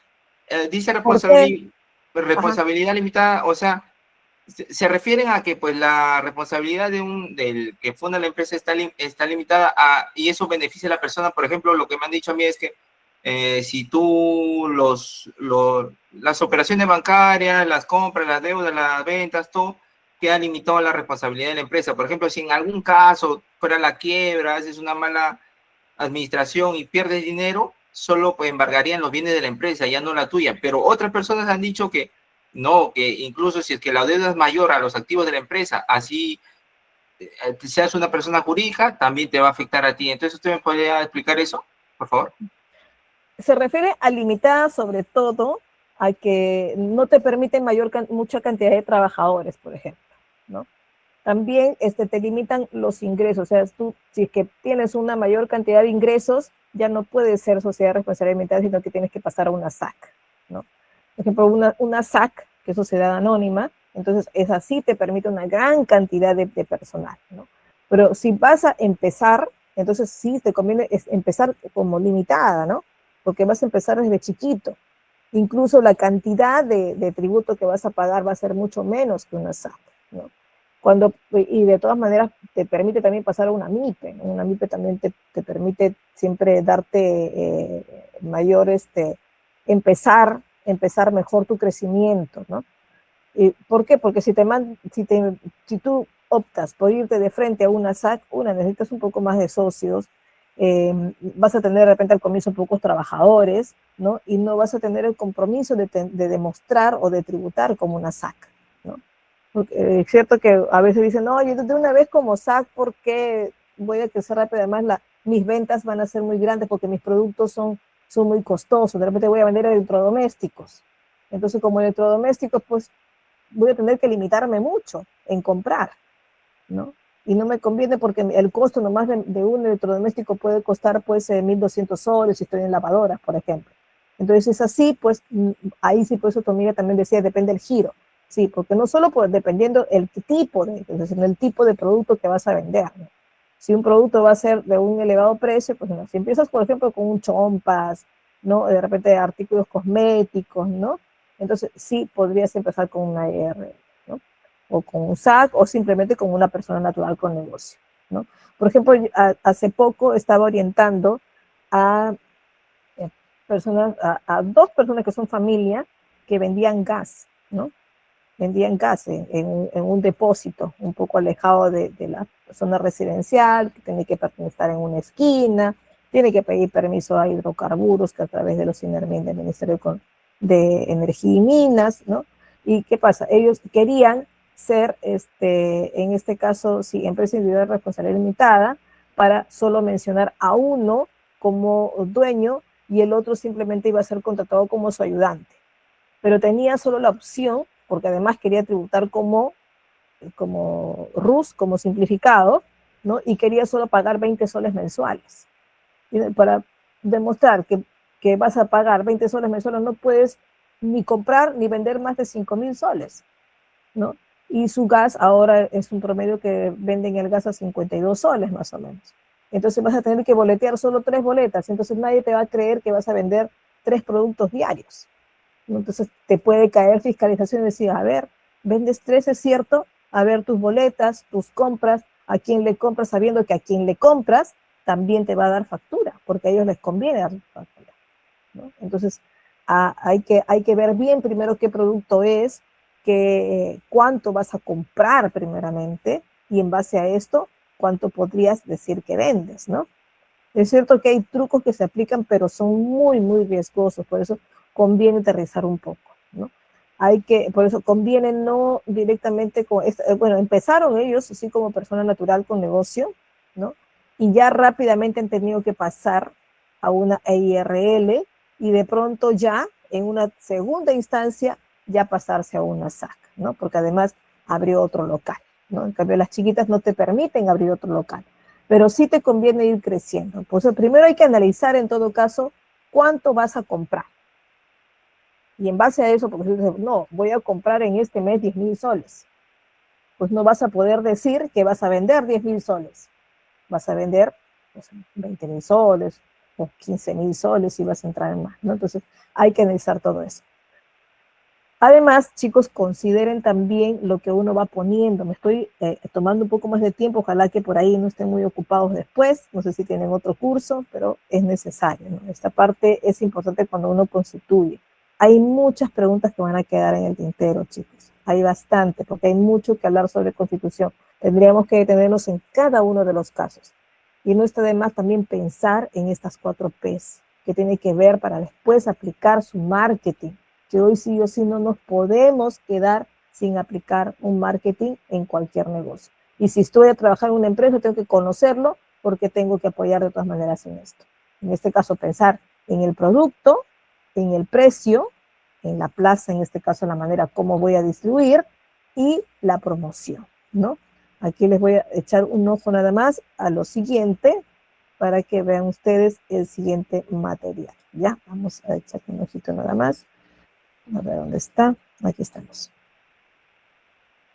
dice responsabilidad limitada, o sea, se refieren a que pues la responsabilidad del que funda la empresa está limitada y eso beneficia a la persona. Por ejemplo, lo que me han dicho a mí es que si tú las operaciones bancarias, las compras, las deudas, las ventas, todo queda limitado a la responsabilidad de la empresa. Por ejemplo, si en algún caso fuera la quiebra, haces una mala administración y pierdes dinero, solo pues embargarían los bienes de la empresa, ya no la tuya. Pero otras personas han dicho que no, que incluso si es que la deuda es mayor a los activos de la empresa, así seas una persona jurídica, también te va a afectar a ti. Entonces, ¿usted me podría explicar eso, por favor? Se refiere a limitada sobre todo a que no te permiten mucha cantidad de trabajadores, por ejemplo, ¿no? También te limitan los ingresos, o sea, tú si es que tienes una mayor cantidad de ingresos, ya no puedes ser sociedad responsable limitada, sino que tienes que pasar a una SAC, ¿no? Por ejemplo, una SAC, que es sociedad anónima, entonces esa sí te permite una gran cantidad de personal, ¿no? Pero si vas a empezar, entonces sí te conviene empezar como limitada, ¿no? Porque vas a empezar desde chiquito. Incluso la cantidad de tributo que vas a pagar va a ser mucho menos que una SAC, ¿no? Y de todas maneras te permite también pasar a una MIPE, ¿no? Una MIPE también te permite siempre darte mayor, empezar mejor tu crecimiento, ¿no? ¿Por qué? Porque si tú optas por irte de frente a una SAC, necesitas un poco más de socios, vas a tener de repente al comienzo pocos trabajadores, ¿no? Y no vas a tener el compromiso de demostrar o de tributar como una SAC, ¿no? Porque, es cierto que a veces dicen, no, yo de una vez como SAC, porque voy a crecer rápido, además mis ventas van a ser muy grandes porque mis productos son muy costosos, de repente voy a vender electrodomésticos. Entonces, como electrodomésticos, pues voy a tener que limitarme mucho en comprar, ¿no? Y no me conviene porque el costo nomás de un electrodoméstico puede costar pues 1.200 soles si estoy en lavadoras, por ejemplo. Entonces es así, pues ahí sí, por eso tu amiga también decía, depende del giro. Sí, porque no solo pues, dependiendo el tipo de producto que vas a vender, ¿no? Si un producto va a ser de un elevado precio, pues no. Si empiezas, por ejemplo, con un chompas, ¿no? De repente artículos cosméticos, ¿no? Entonces sí podrías empezar con una ER, ¿no? O con un SAC o simplemente con una persona natural con negocio, ¿no? Por ejemplo, hace poco estaba orientando a dos personas que son familia que vendían gas, ¿no? Vendían gas en un depósito un poco alejado de la zona residencial, que tiene que estar en una esquina, tiene que pedir permiso a hidrocarburos, que a través de los INERMIN del Ministerio de Energía y Minas, ¿no? ¿Y qué pasa? Ellos querían ser, en este caso, sí, empresa individual de responsabilidad limitada, para solo mencionar a uno como dueño y el otro simplemente iba a ser contratado como su ayudante. Pero tenía solo la opción, porque además quería tributar como RUS, como simplificado, ¿no? Y quería solo pagar 20 soles mensuales. Y para demostrar que vas a pagar 20 soles mensuales, no puedes ni comprar ni vender más de 5.000 soles, ¿no? Y su gas ahora es un promedio que venden el gas a 52 soles más o menos. Entonces vas a tener que boletear solo 3 boletas, entonces nadie te va a creer que vas a vender 3 productos diarios. Entonces te puede caer fiscalización y decir, a ver, vendes 3, es cierto, a ver tus boletas, tus compras, a quién le compras, sabiendo que a quien le compras también te va a dar factura, porque a ellos les conviene dar factura, ¿no? Entonces hay que ver bien primero qué producto es, cuánto vas a comprar primeramente, y en base a esto, cuánto podrías decir que vendes, ¿no? Es cierto que hay trucos que se aplican, pero son muy, muy riesgosos, por eso conviene aterrizar un poco, ¿no? Por eso conviene no directamente bueno, empezaron ellos así como persona natural con negocio, ¿no? Y ya rápidamente han tenido que pasar a una EIRL y de pronto ya en una segunda instancia ya pasarse a una SAC, ¿no? Porque además abrió otro local, ¿no? En cambio las chiquitas no te permiten abrir otro local, pero sí te conviene ir creciendo. Pues primero hay que analizar en todo caso cuánto vas a comprar. Y en base a eso, porque si dices, no, voy a comprar en este mes 10,000 soles, pues no vas a poder decir que vas a vender 10,000 soles. Vas a vender pues, 20,000 soles o 15,000 soles y vas a entrar en más, ¿no? Entonces hay que analizar todo eso. Además, chicos, consideren también lo que uno va poniendo. Me estoy tomando un poco más de tiempo, ojalá que por ahí no estén muy ocupados después. No sé si tienen otro curso, pero es necesario, ¿no? Esta parte es importante cuando uno constituye. Hay muchas preguntas que van a quedar en el tintero, chicos. Hay bastante, porque hay mucho que hablar sobre constitución. Tendríamos que detenernos en cada uno de los casos. Y no está de más también pensar en estas 4 P's que tiene que ver para después aplicar su marketing, que hoy sí o sí no nos podemos quedar sin aplicar un marketing en cualquier negocio. Y si estoy a trabajar en una empresa, tengo que conocerlo porque tengo que apoyar de todas maneras en esto. En este caso, pensar en el producto, en el precio, en la plaza, en este caso, la manera como voy a distribuir y la promoción, ¿no? Aquí les voy a echar un ojo nada más a lo siguiente para que vean ustedes el siguiente material. Ya, vamos a echar un ojito nada más. A ver dónde está. Aquí estamos.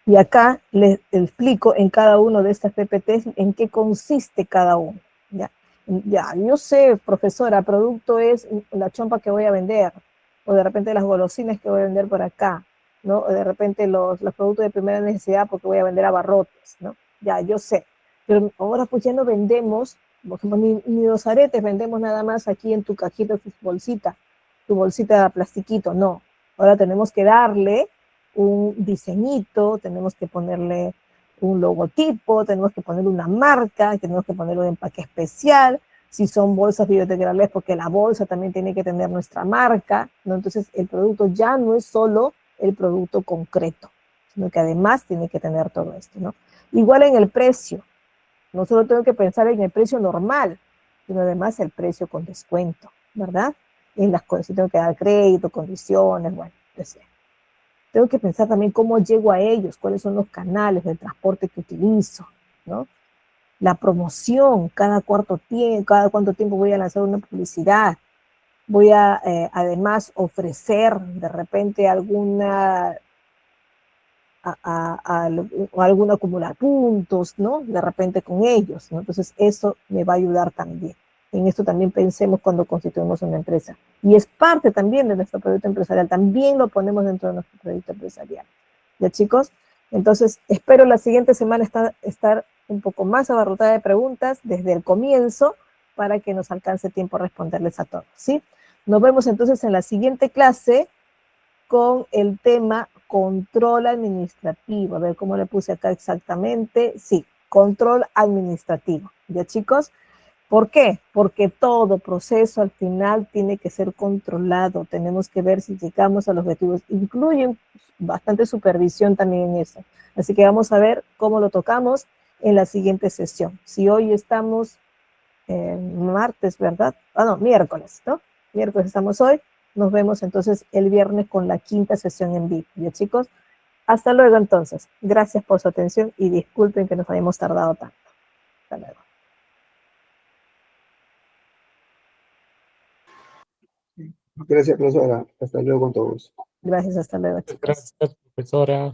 Y acá les explico en cada uno de estas PPTs en qué consiste cada uno. Ya, yo sé, profesora, producto es la chompa que voy a vender, o de repente las golosinas que voy a vender por acá, ¿no? O de repente los productos de primera necesidad porque voy a vender abarrotes, ¿no? Ya, yo sé. Pero ahora pues ya no vendemos, por ejemplo, ni los aretes vendemos nada más aquí en tu cajita, tu bolsita de plastiquito, no. Ahora tenemos que darle un diseñito, tenemos que ponerle un logotipo, tenemos que ponerle una marca, tenemos que ponerle un empaque especial. Si son bolsas biodegradables, porque la bolsa también tiene que tener nuestra marca, ¿no? Entonces el producto ya no es solo el producto concreto, sino que además tiene que tener todo esto, ¿no? Igual en el precio, no solo tengo que pensar en el precio normal, sino además el precio con descuento, ¿verdad? En las cosas, si tengo que dar crédito, condiciones, bueno, pues, tengo que pensar también cómo llego a ellos, cuáles son los canales de transporte que utilizo, ¿no? La promoción, cada cuánto tiempo voy a lanzar una publicidad, voy a además ofrecer de repente alguna acumular puntos, ¿no? De repente con ellos, ¿no? Entonces eso me va a ayudar también. En esto también pensemos cuando constituimos una empresa. Y es parte también de nuestro proyecto empresarial, también lo ponemos dentro de nuestro proyecto empresarial. ¿Ya, chicos? Entonces, espero la siguiente semana estar un poco más abarrotada de preguntas desde el comienzo para que nos alcance tiempo a responderles a todos, ¿sí? Nos vemos entonces en la siguiente clase con el tema control administrativo. A ver cómo le puse acá exactamente. Sí, control administrativo. ¿Ya, chicos? ¿Por qué? Porque todo proceso al final tiene que ser controlado. Tenemos que ver si llegamos a los objetivos. Incluyen bastante supervisión también en eso. Así que vamos a ver cómo lo tocamos en la siguiente sesión. Si hoy estamos martes, ¿verdad? No, miércoles, ¿no? Miércoles estamos hoy. Nos vemos entonces el viernes con la 5ª sesión en vivo. ¿Ya, chicos? Hasta luego entonces. Gracias por su atención y disculpen que nos hayamos tardado tanto. Hasta luego. Gracias, profesora. Hasta luego con todos. Gracias, hasta luego, chicos. Gracias, profesora.